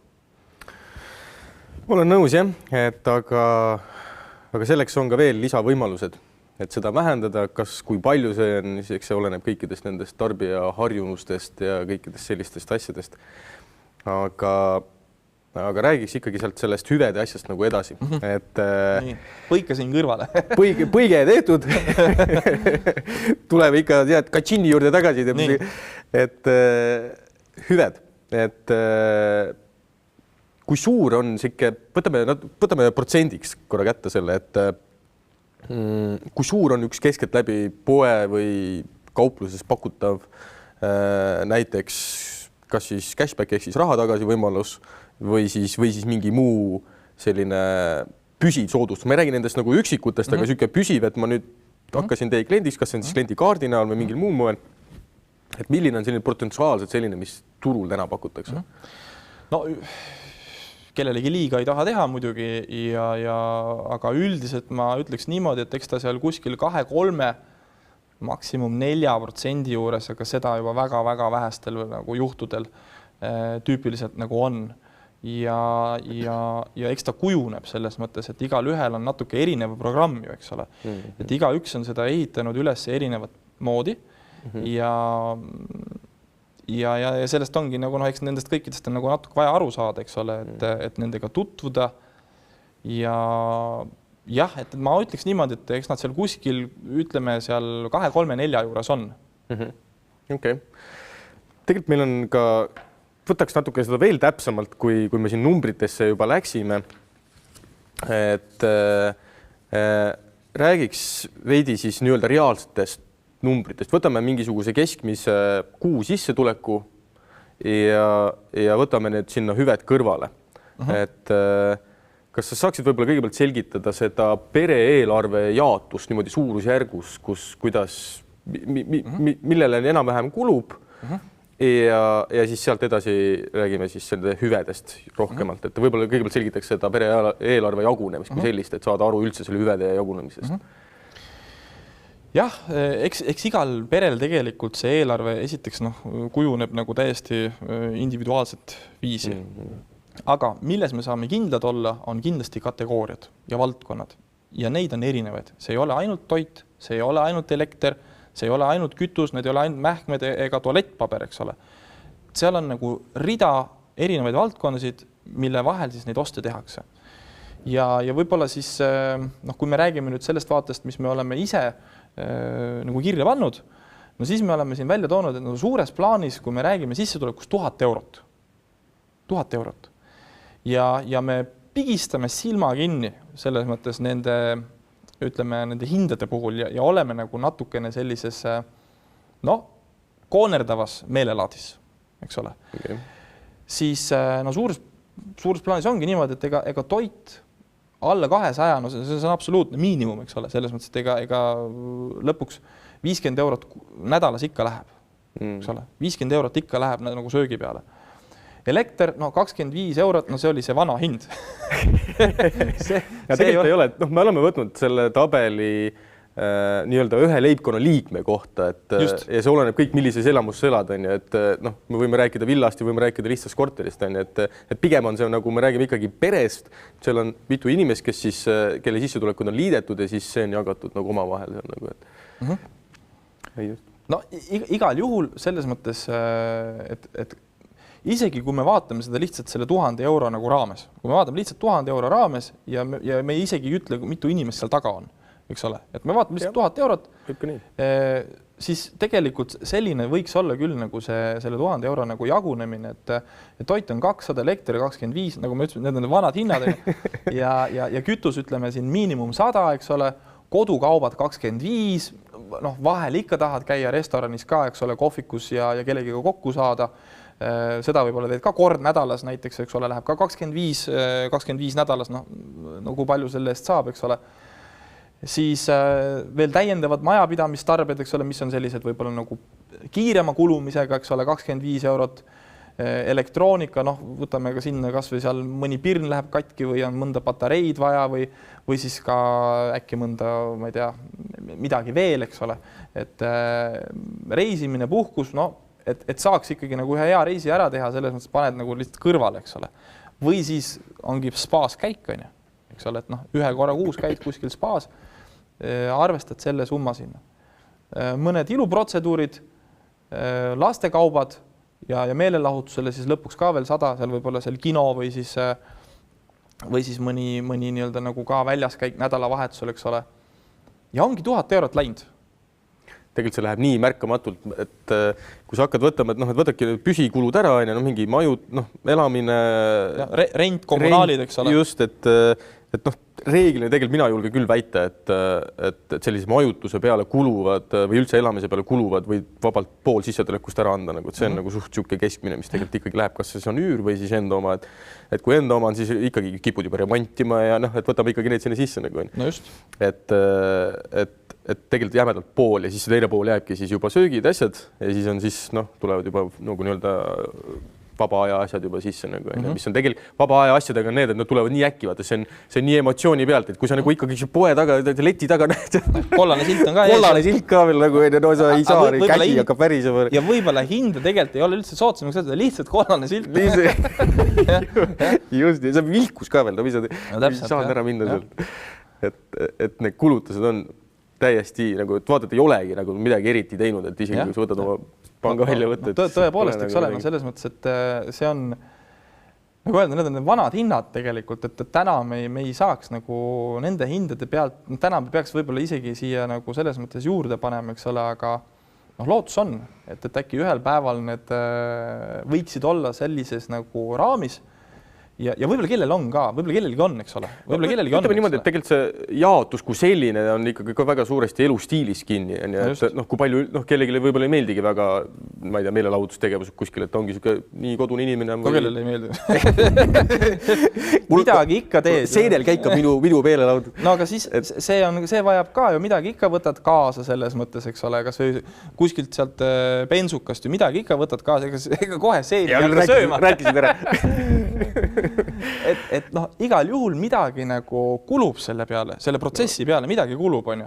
Ma olen nõus, jah, et aga selleks on ka veel lisavõimalused, et seda vähendada, kui palju see on, eks see oleneb kõikidest nendest tarbija harjumustest ja kõikidest sellistest asjadest. Aga räägiks ikkagi sealt sellest hüvede asjast nagu edasi. Et põikasin kõrvale. Põige tehtud. Tuleme ikka Katšini juurde tagasi. Et hüved, et kui suur on siuke, võtame protsendiks korra kätte selle, et kui suur on üks keskelt läbi poe või kaupluses pakutav näiteks kas siis cashback ehk siis raha tagasi võimalus või siis mingi muu selline püsiv soodustus. Ma ei räägi nendest nagu üksikutest, aga siuke püsiv, et ma nüüd hakkasin teie kliendiks, kas see on siis kliendikaardi näol või mingil muul moel. Et milline on selline potentsiaalselt selline, mis turul täna pakutakse? No kellelegi liiga ei taha teha muidugi, aga üldiselt ma ütleks niimoodi, et eks ta seal kuskil 2-3, maksimum 4% juures, aga seda juba väga-väga vähestel nagu juhtudel tüüpiliselt nagu on. Ja eks ta kujuneb selles mõttes, et igal ühel on natuke erinev programm ju, eks ole. Et igaüks on seda ehitanud üles erinevat moodi ja sellest ongi nagu, eks nendest kõikidest on nagu natuke vaja aru saada, eks ole, et nendega tutvuda ja jah, et ma ütleks niimoodi, et eks nad seal kuskil, ütleme seal 2-3-4 juures on. Okei. Tegelikult meil on ka, võtaks natuke seda veel täpsemalt, kui me siin numbritesse juba läksime, et räägiks veidi siis nii-öelda reaalsetest numbritest. Võtame mingisuguse keskmise kuu sissetuleku ja võtame need sinna hüved kõrvale. Et kas sa saaksid võib-olla kõigepealt selgitada seda pere-eelarve jaotust niimoodi suurusjärgus, kuidas, millele enam-vähem kulub ja siis sealt edasi räägime siis selle hüvedest rohkemalt. Et võib-olla kõigepealt selgitaks seda pere-eelarve jagunemist kui sellist, et saada aru üldse selle hüvede jagunemisest. Jah, eks igal perel tegelikult see eelarve esiteks kujuneb nagu täiesti individuaalset viisi. Aga milles me saame kindlad olla, on kindlasti kategooriad ja valdkonnad. Ja neid on erinevaid. See ei ole ainult toit, see ei ole ainult elekter, see ei ole ainult kütus, need ei ole ainult mähkmed ega tualettpaber, eks ole. Seal on nagu rida erinevaid valdkondasid, mille vahel siis neid oste tehakse. Ja võib-olla siis, kui me räägime nüüd sellest vaatest, mis me oleme ise nagu kirja pannud, siis me oleme siin välja toonud, et suures plaanis, kui me räägime sissetulekust 1000 eurot. 1000 eurot. Ja me pigistame silma kinni selles mõttes nende hindade puhul ja oleme nagu natukene sellises koonerdavas meelelaadis, eks ole. Okay. Siis suures plaanis ongi niimoodi, et ega toit alla 200, see on absoluutne miinimum, eks ole, selles mõttes, et ega lõpuks 50 eurot nädalas ikka läheb, eks ole, 50 eurot ikka läheb nagu söögi peale. Elekter, 25 eurot, see oli see vana hind. Tegelikult ei ole, et me oleme võtnud selle tabeli nii-öelda ühe leibkonna liikme kohta, ja see oleneb kõik, millises elamus sa elad, et me võime rääkida villast ja võime rääkida lihtsast korterist, et pigem on see, nagu me räägime ikkagi perest, seal on mitu inimest, kelle sissetulekud on liidetud ja siis see on jagatud nagu omavahel. No igal juhul selles mõttes, et isegi kui me vaatame seda lihtsalt selle 1000 euro nagu raames, kui me vaatame lihtsalt 1000 euro raames ja me isegi ei ütle, mitu inimest seal taga on, eks ole, et me vaatame lihtsalt 1000 eurot, siis tegelikult selline võiks olla küll nagu selle 1000 euro nagu jagunemine, et toit on 200, elekter 25, nagu ma ütlesin, need on vanad hinnad ja kütus ütleme siin miinimum 100, eks ole, kodukaubad 25, noh, vahel ikka tahad käia restoranis ka, eks ole, kohvikus ja kellegiga kokku saada. Seda võib-olla teed ka kord nädalas näiteks, eks ole, läheb ka 25 nädalas, no kui palju selle eest saab, eks ole. Siis veel täiendavad majapidamistarbed, eks ole, mis on sellised võib-olla nagu kiirema kulumisega, eks ole, 25 eurot. Elektroonika, noh, võtame ka sinna kas või seal mõni pirn läheb katki või on mõnda patareid vaja või siis ka äkki mõnda, ma ei tea, midagi veel, eks ole. Et reisimine, puhkus, no, et saaks ikkagi nagu ühe hea reisi ära teha, selles mõttes paned nagu lihtsalt kõrvale, eks ole. Või siis ongi spaas käik, on ju, eks ole, et noh, ühe korra kuus käid kuskil spaas, arvestad selle summa sinna. Mõned iluprotseduurid, lastekaubad ja meelelahutusele siis lõpuks ka veel 100, seal võib-olla seal kino või siis mõni nii-öelda nagu ka väljas käik nädalavahetusel, eks ole. Ja ongi 1000 eurot läinud. Tegelikult see läheb nii märkamatult, et kui sa hakkad võtama, et võtadki püsikulud ära, mingi majud, elamine. Rent, kommunaalid, eks ole. Just, et reeglina tegelikult mina julgen küll väita, et sellise majutuse peale kuluvad või üldse elamise peale kuluvad või vabalt pool sissetulekust ära anda, nagu, et see on nagu suht siuke keskmine, mis tegelikult ikkagi läheb, kas see on üür või siis enda oma, et kui enda oma on, siis ikkagi kipud juba remontima ja et võtame ikkagi neid sinna sisse nagu on. No just. Et tegelikult jämedalt pool ja siis see teine pool jääbki siis juba söögid, asjad ja siis on siis, tulevad juba nagu nii-öelda vaba aja asjad juba sisse, nagu, mis on tegelikult vaba aja asjadega need, et nad tulevad nii äkki, vaata, see on nii emotsiooni pealt, et kui sa nagu ikkagi poe taga, leti taga näed. Kollane silt on ka. Kollane silt ka veel nagu, no sa ei saa, käsi hakkab pärisema. Ja võibolla hinda tegelikult ei ole üldse sootsamaks, lihtsalt kollane silt. Just, see on vilkus ka veel, saad ära minna sealt. Et need kulutused on täiesti nagu, et vaatad, ei olegi nagu midagi eriti teinud, et isegi kui sa võtad oma panga välja võtta. Tõepoolest, eks ole, selles mõttes, et see on, nagu öelda, need on vanad hinnad tegelikult, et täna me ei saaks nagu nende hindade pealt, täna me peaks võib-olla isegi siia nagu selles mõttes juurde panema, eks ole, aga lootus on, et äkki ühel päeval need võiksid olla sellises nagu raamis. Ja võib-olla kellel on ka, võib-olla kellelgi on, eks ole. Võib-olla kellelgi on. Ütleme niimoodi, et tegelikult see jaotus kui selline on ikkagi ka väga suuresti elustiilis kinni. Et, kui palju, kellelegi võib-olla ei meeldigi väga, ma ei tea, meelelahutustegevus kuskil, et ongi siuke nii kodune inimene. Kui kellel ei meeldi. Midagi ikka teed. Seenel käikab minu meelelaud. No aga siis see vajab ka ju midagi ikka võtad kaasa selles mõttes, eks ole, kas või kuskilt sealt bensukast ju midagi ikka võtad kaasa, ega kohe seeni jälle sööma. Rääkisid ära. et igal juhul midagi nagu kulub selle peale, selle protsessi peale, midagi kulub, on ju.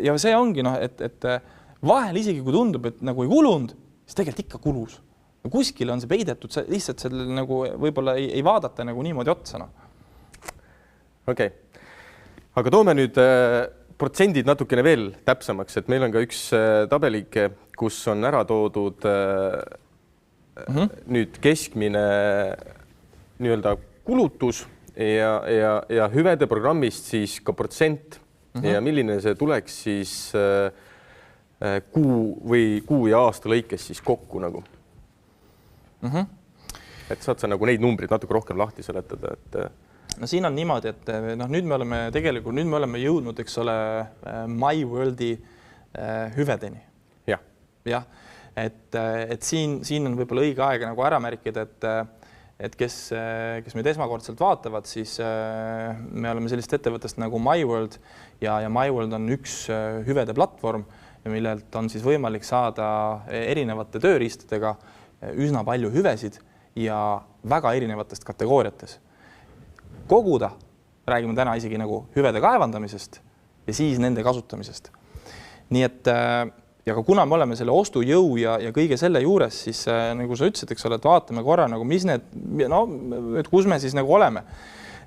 Ja see ongi, et vahel isegi kui tundub, et nagu ei kulunud, siis tegelikult ikka kulus. Kuskil on see peidetud, lihtsalt selle nagu võib-olla ei vaadata nagu niimoodi otsa. Okei. Aga toome nüüd protsendid natukene veel täpsemaks, et meil on ka üks tabelike, kus on ära toodud nüüd keskmine nii-öelda kulutus ja hüvede programmist siis ka protsent ja milline see tuleks siis kuu ja aasta lõikes siis kokku nagu. Et saad sa nagu neid numbrid natuke rohkem lahti seletada, et no siin on niimoodi, et nüüd me oleme jõudnud, eks ole, MyWorldi hüvedeni. Jah, et siin on võib-olla õige aeg nagu ära märkida, et kes meid esmakordselt vaatavad, siis me oleme sellist ettevõttest nagu MyWorld ja MyWorld on üks hüvede platvorm, millelt on siis võimalik saada erinevate tööriistadega üsna palju hüvesid ja väga erinevatest kategooriates. Koguda, räägime täna isegi nagu hüvede kaevandamisest ja siis nende kasutamisest. Nii et ja ka kuna me oleme selle ostujõu ja kõige selle juures, siis nagu sa ütlesid, eks ole, et vaatame korra, nagu mis need, et kus me siis nagu oleme.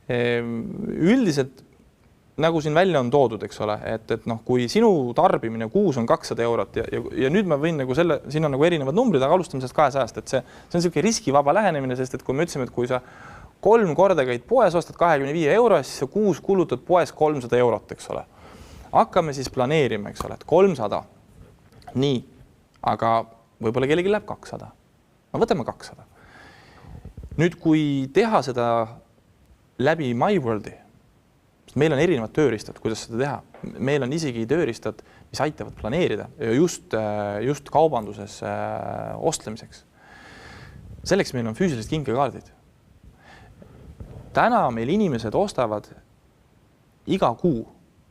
Üldiselt nagu siin välja on toodud, eks ole, et noh, kui sinu tarbimine kuus on 200 eurot ja nüüd ma võin nagu siin on nagu erinevad numbrid, aga alustame sellest 200-st, et see on niisugune riskivaba lähenemine, sest et kui me ütlesime, et kui sa 3 korda käid poes, ostad 25 euro, siis sa kuus kulutad poes 300 eurot, eks ole. Hakkame siis planeerima, eks ole, et 300. Nii, aga võib-olla kellegi läheb 200. No võtame 200. Nüüd, kui teha seda läbi MyWorldi, meil on erinevad tööriistad, kuidas seda teha. Meil on isegi tööriistad, mis aitavad planeerida just kaubanduses ostlemiseks. Selleks meil on füüsilised kinkekaardid. Täna meil inimesed ostavad iga kuu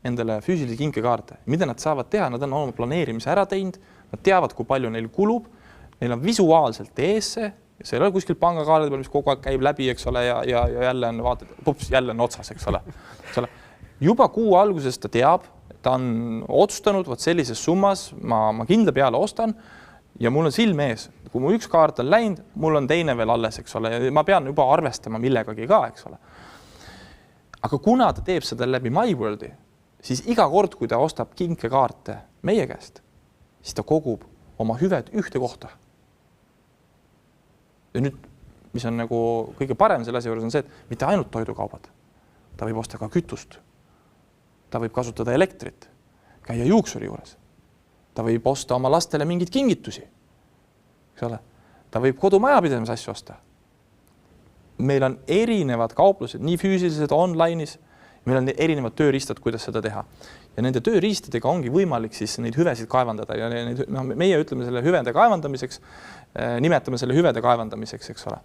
endale füüsilisi kinkekaarte. Mida nad saavad teha? Nad on oma planeerimise ära teinud, nad teavad, kui palju neil kulub, neil on visuaalselt ees see, see ei ole kuskil pangakaardi peal, mis kogu aeg käib läbi, eks ole, ja jälle on vaatad, pups, jälle on otsas, eks ole. Juba kuu alguses ta teab, ta on otsustanud, võt sellises summas ma kindla peale ostan ja mul on silm ees. Kui mu üks kaart on läinud, mul on teine veel alles, eks ole, ja ma pean juba arvestama millegagi ka, eks ole. Aga kuna ta teeb seda läbi MyWorldi, siis iga kord, kui ta ostab kinkekaarte meie käest, siis ta kogub oma hüved ühte kohta. Ja nüüd, mis on nagu kõige parem selle asja juures on see, et mitte ainult toidukaubad. Ta võib osta ka kütust. Ta võib kasutada elektrit, käia juuksuri juures. Ta võib osta oma lastele mingeid kingitusi. Eks ole? Ta võib kodumajapidamise asju osta. Meil on erinevad kauplused, nii füüsilised online'is, meil on erinevad tööriistad, kuidas seda teha. Ja nende tööriistadega ongi võimalik siis neid hüvesid kaevandada. Ja meie ütleme selle hüvede kaevandamiseks, nimetame selle hüvede kaevandamiseks, eks ole.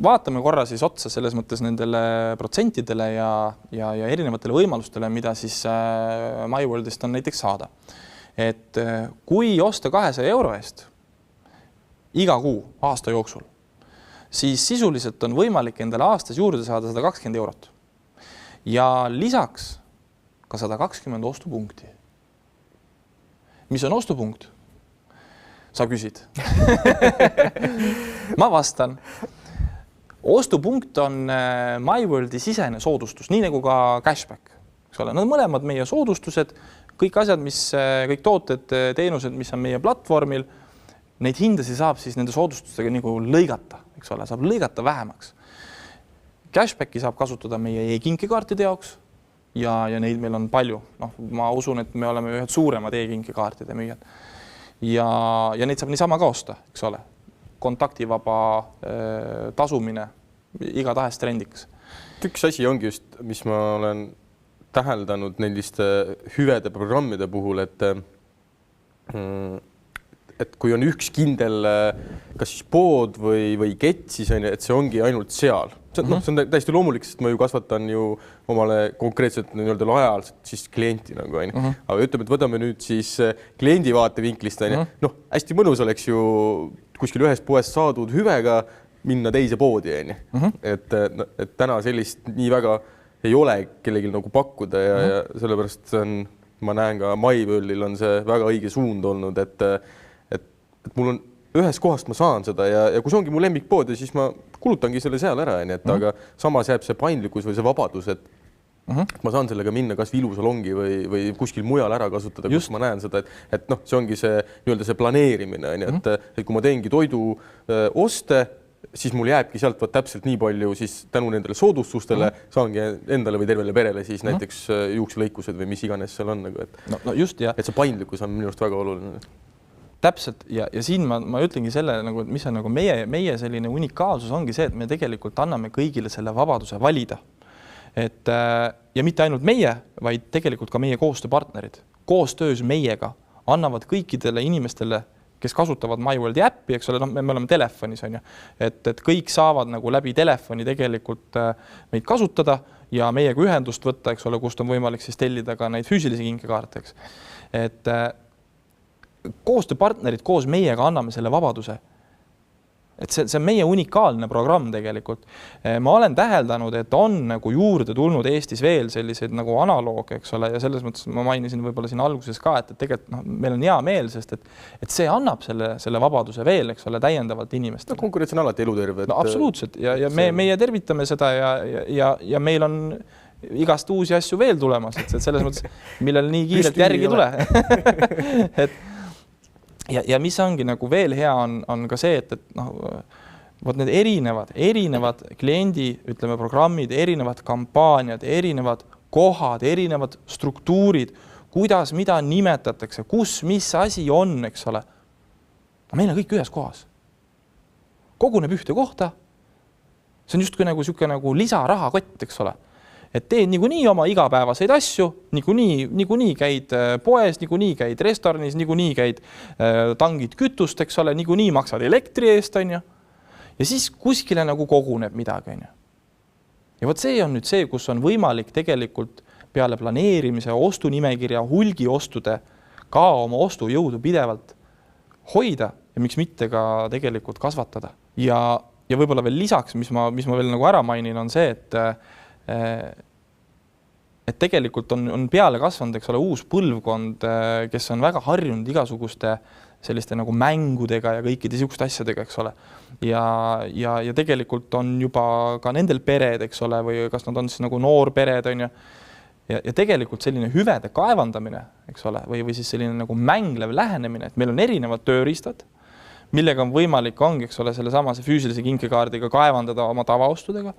Vaatame korra siis otsa selles mõttes nendele protsentidele ja erinevatele võimalustele, mida siis MyWorldist on näiteks saada. Et kui osta 200 euro eest iga kuu aasta jooksul, siis sisuliselt on võimalik endale aastas juurde saada 120 eurot. Ja lisaks ka 120 ostupunkti. Mis on ostupunkt? Sa küsid. Ma vastan. Ostupunkt on MyWorldi sisene soodustus, nii nagu ka cashback. Nad on mõlemad meie soodustused, kõik asjad, kõik tooted, teenused, mis on meie platvormil, neid hindasi saab siis nende soodustustega nagu lõigata, eks ole, saab lõigata vähemaks. Cashbacki saab kasutada meie e-kinkekaartide jaoks ja neid meil on palju. Ma usun, et me oleme ühed suuremad e-kinkekaartide müüjad. Ja neid saab niisama ka osta, eks ole. Kontaktivaba tasumine igatahes trendikas. Üks asi ongi just, mis ma olen täheldanud nendiste hüvede programmide puhul, et kui on üks kindel kas siis pood või kett, siis on, et see ongi ainult seal. See on täiesti loomulik, sest ma ju kasvatan ju omale konkreetselt nii-öelda lojaalselt siis klienti nagu on. Aga ütleme, et võtame nüüd siis kliendi vaatevinklist. Hästi mõnus oleks ju kuskil ühest poest saadud hüvega minna teise poodi. Et täna sellist nii väga ei ole kellelgi nagu pakkuda ja sellepärast ma näen ka MyWorldil on see väga õige suund olnud, et mul on ühes kohast ma saan seda ja kui see ongi mu lemmikpood, siis ma kulutangi selle seal ära, aga samas jääb see paindlikkus või see vabadus, et ma saan sellega minna kas ilusalongi või kuskil mujal ära kasutada, kus ma näen seda, et see ongi see nii-öelda see planeerimine, et kui ma teengi toidu oste, siis mul jääbki sealt täpselt nii palju, siis tänu nendele soodustustele saangi endale või tervele perele siis näiteks juukselõikused või mis iganes seal on. Et see paindlikkus on minu arust väga oluline. Täpselt ja siin ma ütlengi selle, mis on meie selline unikaalsus ongi see, et me tegelikult anname kõigile selle vabaduse valida. Ja mitte ainult meie, vaid tegelikult ka meie koostööpartnerid. Koostöös meiega annavad kõikidele inimestele, kes kasutavad MyWorldi äppi, eks ole, me oleme telefonis, on ju, et kõik saavad nagu läbi telefoni tegelikult meid kasutada ja meiega ühendust võtta, eks ole, kust on võimalik siis tellida ka neid füüsilisi kinkekaarte, eks. Et koostööpartnerid koos meiega anname selle vabaduse. Et see on meie unikaalne programm tegelikult. Ma olen täheldanud, et on nagu juurde tulnud Eestis veel selliseid nagu analoog, eks ole, ja selles mõttes ma mainisin võib-olla siin alguses ka, et tegelikult meil on hea meel, sest et see annab selle vabaduse veel, eks ole, täiendavalt inimestele. Konkurents on alati eluterve. Absoluutselt ja meie tervitame seda ja meil on igast uusi asju veel tulemas, et selles mõttes, millel nii kiirelt järgi tule. ja mis ongi nagu veel hea on ka see, et noh, vot need erinevad kliendi, ütleme, programmid, erinevad kampaaniad, erinevad kohad, erinevad struktuurid, kuidas, mida nimetatakse, kus, mis asi on, eks ole. Meil on kõik ühes kohas. Koguneb ühte kohta. See on justkui nagu lisarahakott, eks ole. Et teed niikuinii oma igapäevaseid asju, niikuinii käid poes, niikuinii käid restoranis, niikuinii käid tangid kütust, eks ole, niikuinii maksad elektri eest, on ju. Ja siis kuskile nagu koguneb midagi, on ju. Ja vot see on nüüd see, kus on võimalik tegelikult peale planeerimise, ostunimekirja, hulgiostude ka oma ostujõudu pidevalt hoida ja miks mitte ka tegelikult kasvatada. Ja võib-olla veel lisaks, mis ma veel nagu ära mainin, on see, et tegelikult on peale kasvanud, eks ole, uus põlvkond, kes on väga harjunud igasuguste selliste nagu mängudega ja kõikide niisuguste asjadega, eks ole. Ja tegelikult on juba ka nendel pered, eks ole, või kas nad on siis nagu noorpered, on ju. Ja tegelikult selline hüvede kaevandamine, eks ole, või siis selline nagu mänglev lähenemine, et meil on erinevad tööriistad, millega on võimalik, ongi, eks ole, selle samase füüsilise kinkekaardiga kaevandada oma tavaostudega.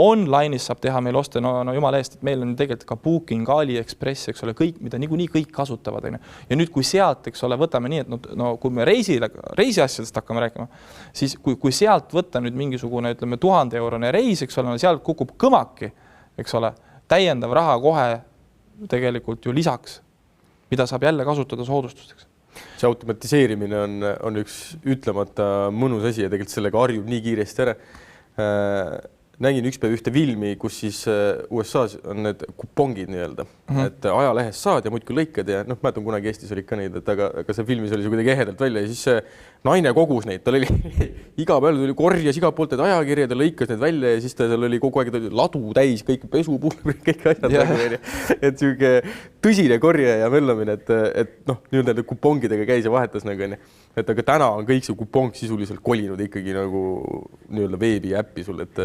Online'is saab teha meil oste, no jumala eest, et meil on tegelikult ka Booking, AliExpress, eks ole, kõik, mida niikuinii kõik kasutavad. Ja nüüd, kui sealt, eks ole, võtame nii, et no, kui me reisiasjadest hakkame rääkima, siis kui sealt võtta nüüd mingisugune, ütleme, 1000-eurone reis, eks ole, sealt kukub kõmaki, eks ole, täiendav raha kohe tegelikult ju lisaks, mida saab jälle kasutada soodustusteks. See automatiseerimine on üks ütlemata mõnus asi ja tegelikult sellega harjub nii kiiresti ära. Nägin ükspäev ühte filmi, kus siis USA-s on need kupongid nii-öelda, et ajalehes saad ja muidki lõikad ja noh, mäletan kunagi Eestis oli ka neid, et aga see filmis oli see kuidagi ehedalt välja ja siis see naine kogus neid, tal oli iga päev tuli korjas iga poolt need ajakirjad ja lõikas need välja ja siis tal oli kogu aeg ladu täis, kõik pesupulbri, kõik asjad. Et siuke tõsine korje ja möllamine, et noh, nii-öelda kupongidega käis ja vahetas nagu enne. Et aga täna on kõik see kupong sisuliselt kolinud ikkagi nagu nii-öelda veebi äppi sul, et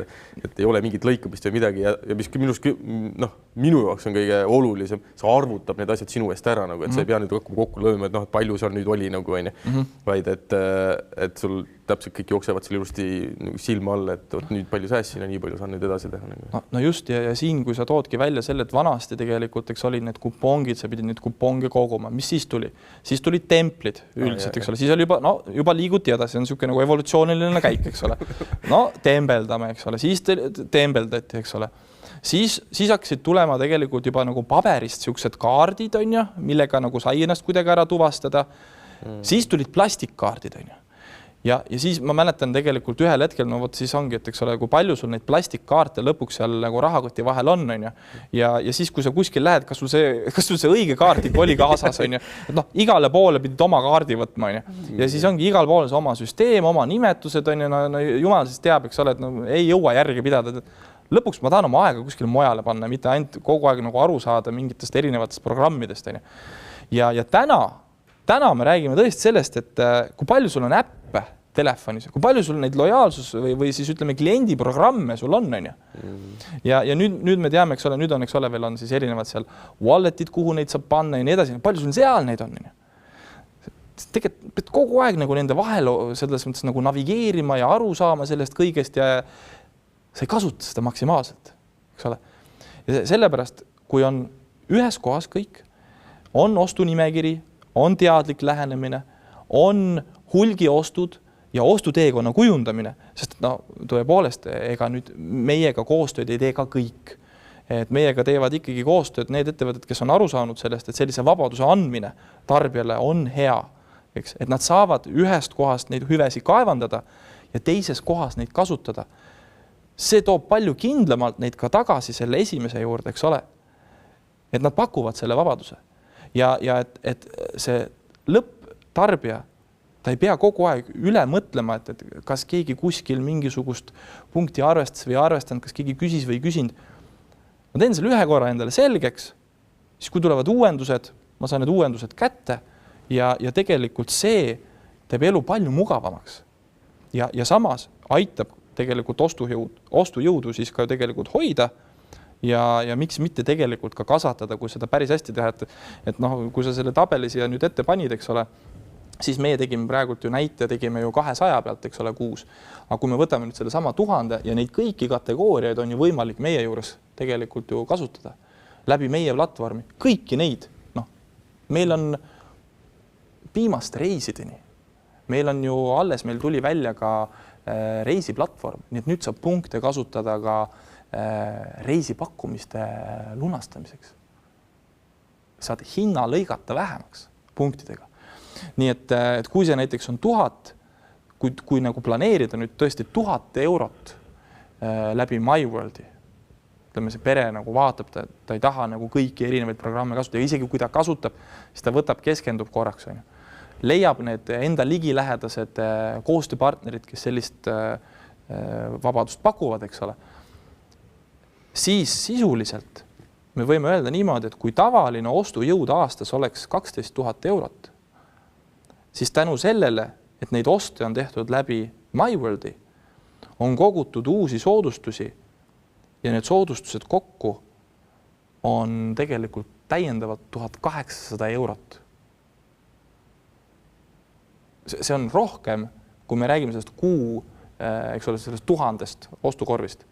ei ole mingit lõikamist või midagi ja mis minu jaoks on kõige olulisem, see arvutab need asjad sinu eest ära, nagu, et sa ei pea nüüd kokku lööma, et noh, et palju seal nüüd oli nagu on, vaid et sul täpselt kõik jooksevad seal ilusti silma all, et nüüd palju säässin ja nii palju saan nüüd edasi teha. No just ja siin, kui sa toodki välja selle, et vanasti tegelikult, eks oli need kupongid, sa pidid neid kuponge koguma, mis siis tuli? Siis tuli templid üldiselt, eks ole, siis oli juba liiguti edasi, on niisugune nagu evolutsiooniline käik, eks ole. No tembeldame, eks ole, siis tembeldati, eks ole. Siis hakkasid tulema tegelikult juba nagu paberist niisugused kaardid, on ju, millega nagu sai ennast kuidagi ära tuvastada. Siis tulid plastikkaardid, on ju. Ja siis ma mäletan tegelikult ühel hetkel, no vot siis ongi, et eks ole, kui palju sul neid plastikkaarte lõpuks seal nagu rahakoti vahel on ju. Ja siis, kui sa kuskil lähed, kas sul see õige kaart oli kaasas, on ju. Et noh, igale poole pidid oma kaardi võtma, on ju. Ja siis ongi igal pool see oma süsteem, oma nimetused, on ju, no jumal siis teab, eks ole, et no, ei jõua järgi pidada. Lõpuks ma tahan oma aega kuskile mujale panna, mitte ainult kogu aeg nagu aru saada mingitest erinevatest programmidest, on ju. Ja täna me räägime tõesti sellest, et kui palju sul on äppe telefonis, kui palju sul neid lojaalsus või siis ütleme kliendiprogramme sul on, on ju. Ja nüüd me teame, eks ole, nüüd on, eks ole, veel on siis erinevad seal walletid, kuhu neid saab panna ja nii edasi. Palju sul seal neid on, on ju. Tegelikult pead kogu aeg nagu nende vahel selles mõttes nagu navigeerima ja aru saama sellest kõigest ja sa ei kasuta seda maksimaalselt, eks ole. Ja sellepärast, kui on ühes kohas kõik, on ostunimekiri, on teadlik lähenemine, on hulgiostud ja ostuteekonna kujundamine, sest no, tõepoolest, ega nüüd meiega koostööd ei tee ka kõik. Et meiega teevad ikkagi koostööd need ettevõtted, kes on aru saanud sellest, et sellise vabaduse andmine tarbijale on hea. Eks? Et nad saavad ühest kohast neid hüvesi kaevandada ja teises kohas neid kasutada. See toob palju kindlamalt neid ka tagasi selle esimese juurde, eks ole. Et nad pakuvad selle vabaduse. Ja et see lõpptarbija, ta ei pea kogu aeg üle mõtlema, et kas keegi kuskil mingisugust punkti arvestas või arvestanud, kas keegi küsis või küsinud. Ma teen selle ühe korra endale selgeks, siis kui tulevad uuendused, ma saan need uuendused kätte ja tegelikult see teeb elu palju mugavamaks. Ja samas aitab tegelikult ostujõudu siis ka tegelikult hoida ja miks mitte tegelikult ka kasvatada, kui seda päris hästi teha, et noh, kui sa selle tabeli siia nüüd ette panid, eks ole, siis meie tegime praegult ju näite, tegime ju 200 pealt, eks ole, kuus. Aga kui me võtame nüüd selle sama 1000 ja neid kõiki kategooriaid on ju võimalik meie juures tegelikult ju kasutada läbi meie platvormi, kõiki neid, noh, meil on viimaste reisideni. Meil on ju alles, meil tuli välja ka reisiplatvorm, nii et nüüd saab punkte kasutada ka reisipakkumiste lunastamiseks. Saad hinna lõigata vähemaks punktidega. Nii et kui see näiteks on 1000, kui nagu planeerida nüüd tõesti 1000 eurot läbi MyWorldi, ütleme see pere nagu vaatab, ta ei taha nagu kõiki erinevaid programme kasutada ja isegi kui ta kasutab, siis ta võtab, keskendub korraks. On ju. Leiab need enda ligilähedased koostööpartnerid, kes sellist vabadust pakuvad, eks ole. Siis sisuliselt me võime öelda niimoodi, et kui tavaline ostujõud aastas oleks 12 000 eurot, siis tänu sellele, et neid oste on tehtud läbi MyWorldi, on kogutud uusi soodustusi ja need soodustused kokku on tegelikult täiendavalt 1800 eurot. See on rohkem, kui me räägime sellest eks ole, sellest 1000 ostukorvist.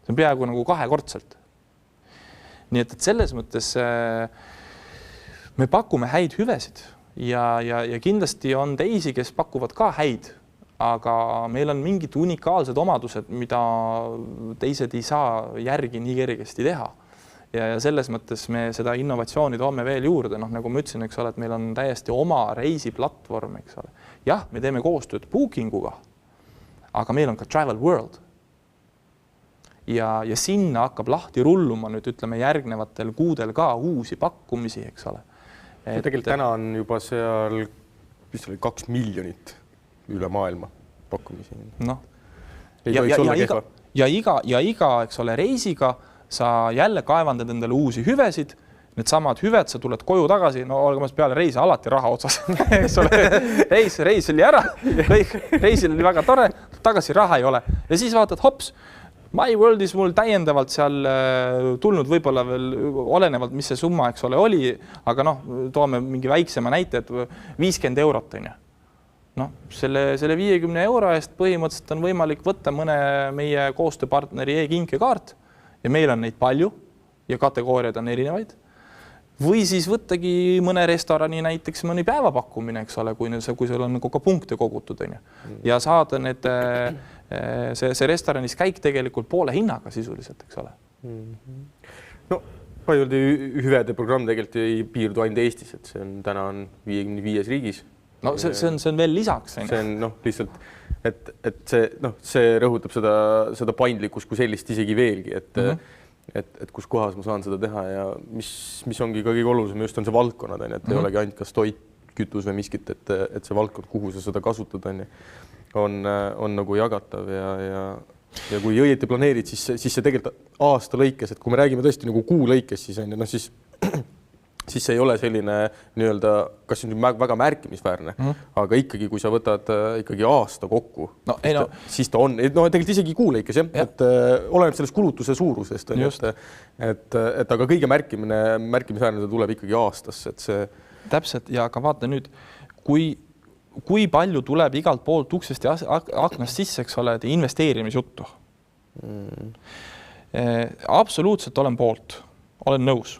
See on peaaegu nagu kahekordselt. Nii et selles mõttes me pakume häid hüvesid ja kindlasti on teisi, kes pakuvad ka häid, aga meil on mingid unikaalsed omadused, mida teised ei saa järgi nii kergesti teha. Ja selles mõttes me seda innovatsiooni toome veel juurde, noh, nagu ma ütlesin, eks ole, et meil on täiesti oma reisiplatvorm, eks ole. Jah, me teeme koostööd Bookinguga, aga meil on ka Travel World. Ja sinna hakkab lahti rulluma nüüd, ütleme, järgnevatel kuudel ka uusi pakkumisi, eks ole. Tegelikult täna on juba seal 2 miljonit üle maailma pakkumisi. No. Ja iga, eks ole, reisiga sa jälle kaevandad endale uusi hüvesid, need samad hüved, sa tuled koju tagasi, no olgemas peale reisi alati raha otsas. reis oli ära, reisil oli väga tore, tagasi raha ei ole. Ja siis vaatad, hops, MyWorldis mul täiendavalt seal tulnud võib-olla veel olenevalt, mis see summa, eks ole, oli, aga noh, toome mingi väiksema näite, et 50 eurot on ju. No, selle 50 euro eest põhimõtteliselt on võimalik võtta mõne meie koostööpartneri e-kinkekaart ja meil on neid palju ja kategooriad on erinevaid. Või siis võttagi mõne restorani näiteks mõni päevapakkumine, eks ole, kui sul on ka punkte kogutud. On ju. Ja saada need, see restoranis käik tegelikult poole hinnaga sisuliselt, eks ole. No, MyWorldi hüvede programm tegelikult ei piirdu ainult Eestis, et see on täna 55 riigis. No see on veel lisaks. See on lihtsalt, et see rõhutab seda paindlikkust kui sellist isegi veelgi, et kus kohas ma saan seda teha ja mis ongi kõige olulisem just on see valdkonnad, et ei olegi ainult kas toit, kütus või miskit, et see valdkond, kuhu sa seda kasutad, on nagu jagatav ja kui õieti planeerid, siis see tegelikult aasta lõikes, et kui me räägime tõesti nagu kuu lõikes, siis see ei ole selline nii-öelda, kas see on väga märkimisväärne, aga ikkagi, kui sa võtad ikkagi aasta kokku, siis ta on, tegelikult isegi kuu lõikes, et oleneb sellest kulutuse suurusest, et aga kõige märkimisväärne ta tuleb ikkagi aastasse, et see... Täpselt, ja aga vaata nüüd, kui palju tuleb igalt poolt uksest ja aknast sisse, eks ole, investeerimisjuttu. Absoluutselt olen poolt, olen nõus.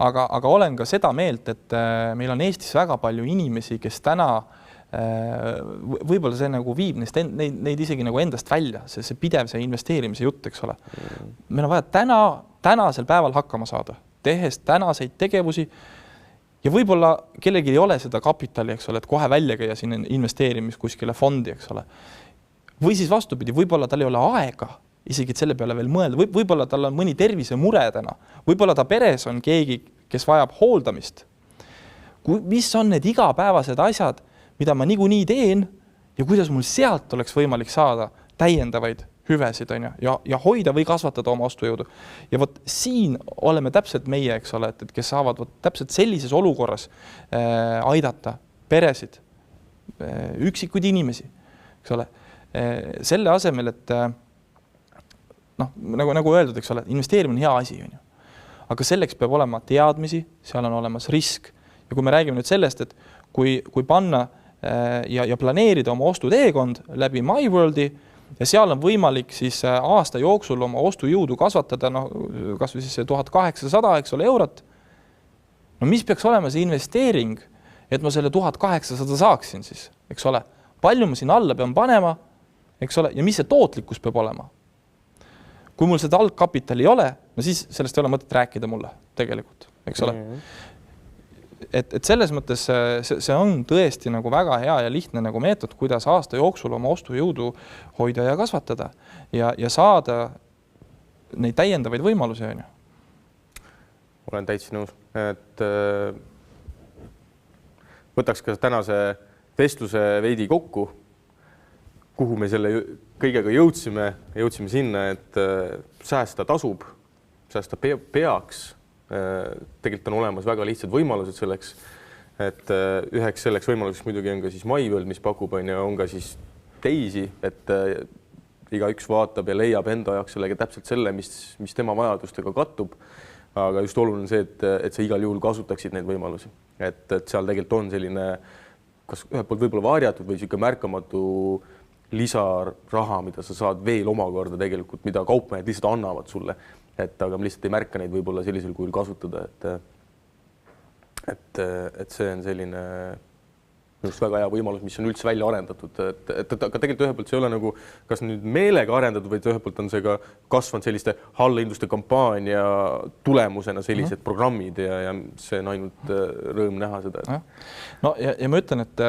Aga olen ka seda meelt, et meil on Eestis väga palju inimesi, kes täna võib-olla see nagu viib neid isegi nagu endast välja, see pidev see investeerimise jutt, eks ole. Meil on vaja tänasel päeval hakkama saada, tehes tänaseid tegevusi ja võib-olla kellelgi ei ole seda kapitali, eks ole, et kohe välja käia siin investeerimis kuskile fondi, eks ole. Või siis vastupidi, võib-olla tal ei ole aega isegi selle peale veel mõelda. Võib-olla tal on mõni tervise mure täna. Võib-olla ta peres on keegi, kes vajab hooldamist. Mis on need igapäevased asjad, mida ma niikuinii teen ja kuidas mul sealt oleks võimalik saada täiendavaid hüvesid on ja hoida või kasvatada oma ostujõudu. Ja vot siin oleme täpselt meie, eks ole, et kes saavad täpselt sellises olukorras aidata peresid, üksikuid inimesi, eks ole. Selle asemel, et noh, nagu öeldud, eks ole, investeerimine on hea asi, on ju. Aga selleks peab olema teadmisi, seal on olemas risk. Ja kui me räägime nüüd sellest, et kui panna ja planeerida oma ostuteekond läbi MyWorldi ja seal on võimalik siis aasta jooksul oma ostujõudu kasvatada, noh, kas või siis 1800, eks ole, eurot. No mis peaks olema see investeering, et ma selle 1800 saaksin siis, eks ole? Palju ma siin alla pean panema, eks ole, ja mis see tootlikkus peab olema? Kui mul seda algkapitali ei ole, no siis sellest ei ole mõtet rääkida mulle tegelikult, eks ole? Et selles mõttes see on tõesti nagu väga hea ja lihtne nagu meetod, kuidas aasta jooksul oma ostujõudu hoida ja kasvatada ja saada neid täiendavaid võimalusi, on ju. Olen täitsa nõus, et võtaks ka tänase vestluse veidi kokku, kuhu me selle kõigega jõudsime sinna, et säästa tasub, säästa peaks. Tegelikult on olemas väga lihtsad võimalused selleks, et üheks selleks võimaluseks muidugi on ka siis MyWorld, mis pakub, on ka siis teisi, et igaüks vaatab ja leiab enda jaoks sellega täpselt selle, mis tema vajadustega kattub. Aga just oluline on see, et sa igal juhul kasutaksid neid võimalusi. Et seal tegelikult on selline, kas ühelt poolt võib-olla varjatud või siuke märkamatu lisaraha, mida sa saad veel omakorda tegelikult, mida kaupmehed lihtsalt annavad sulle. Aga ma lihtsalt ei märka neid võib-olla sellisel kujul kasutada, et see on selline just väga hea võimalus, mis on üldse välja arendatud, aga tegelikult ühelt poolt see ei ole nagu kas nüüd meelega arendatud, vaid ühelt poolt on see ka kasvanud selliste allahindluste kampaania tulemusena sellised programmid ja see on ainult rõõm näha seda. No ja ma ütlen, et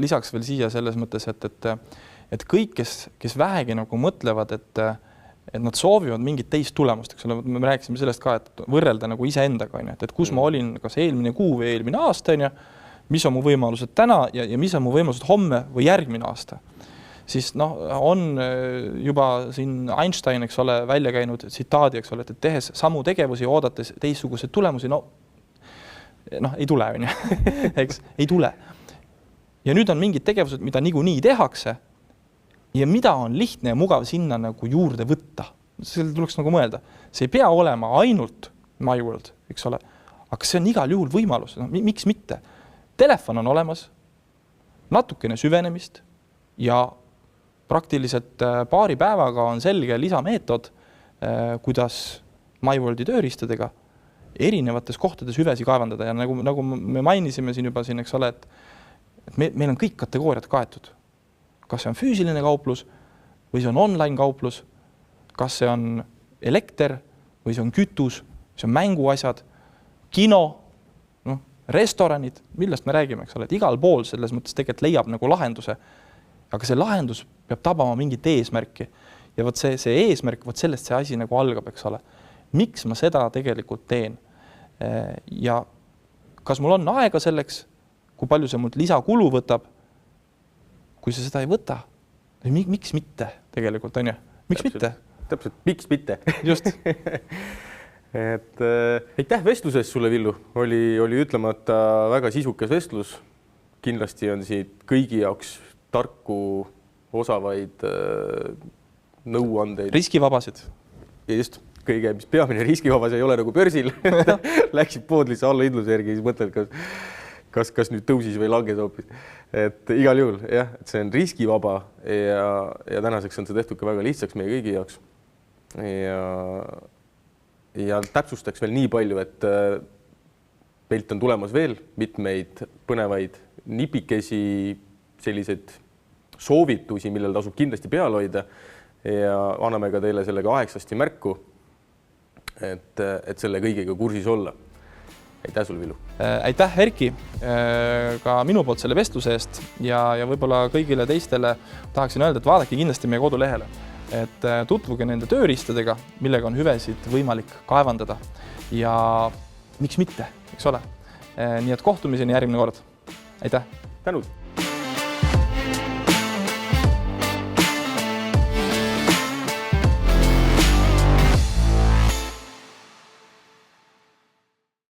lisaks veel siia selles mõttes, et kõik, kes vähegi nagu mõtlevad, et nad soovivad mingit teist tulemust, eks ole, me rääkisime sellest ka, et võrrelda nagu iseendaga, et kus ma olin kas eelmine kuu või eelmine aasta, mis on mu võimalused täna ja mis on mu võimalused homme või järgmine aasta. Siis on juba siin Einstein, eks ole, välja käinud tsitaadi, eks ole, et tehes samu tegevusi ja oodates teistsugused tulemusi, ei tule, on ju, eks, ei tule. Ja nüüd on mingid tegevused, mida niikuinii tehakse, ja mida on lihtne ja mugav sinna nagu juurde võtta. Selle tuleks nagu mõelda. See ei pea olema ainult MyWorld, eks ole, aga see on igal juhul võimalus. Miks mitte? Telefon on olemas, natukene süvenemist ja praktiliselt paari päevaga on selge lisameetod, kuidas MyWorldi tööriistadega erinevates kohtades hüvesi kaevandada. Ja nagu me mainisime siin juba, eks ole, et meil on kõik kategooriad kaetud. Kas see on füüsiline kauplus või see on online kauplus, kas see on elekter või see on kütus, see on mänguasjad, kino, restoranid, millest me räägime, eks ole, et igal pool selles mõttes tegelikult leiab nagu lahenduse, aga see lahendus peab tabama mingit eesmärki ja võt see eesmärk, võt sellest see asi nagu algab, eks ole. Miks ma seda tegelikult teen? Ja kas mul on aega selleks, kui palju see mult lisakulu võtab, kui sa seda ei võta, miks mitte tegelikult, on ju? Miks mitte? Täpselt, miks mitte? Just. Aitäh vestluses sulle, Villu. Oli ütlemata väga sisukas vestlus. Kindlasti on siit kõigi jaoks tarku, osavaid nõuandeid. Riskivabasid. Ja just kõige, mis peamine riskivabas ei ole nagu börsil. Läksid poodlisse allahindluse järgi, siis mõtled, kas nüüd tõusis või langes hoopis. Et igal juhul, jah, et see on riskivaba ja tänaseks on see tehtud ka väga lihtsaks meie kõigi jaoks. Ja täpsustaks veel nii palju, et meilt on tulemas veel mitmeid põnevaid nipikesi, selliseid soovitusi, millel tasub kindlasti peal hoida ja anname ka teile sellega aegsasti märku, et selle kõigega kursis olla. Aitäh sul, Villu. Aitäh, Erki, ka minu poolt selle vestluse eest ja võib-olla kõigile teistele tahaksin öelda, et vaadake kindlasti meie kodulehele, et tutvuge nende tööriistadega, millega on hüvesid võimalik kaevandada ja miks mitte, eks ole. Nii et kohtumiseni järgmine kord. Aitäh. Tänud.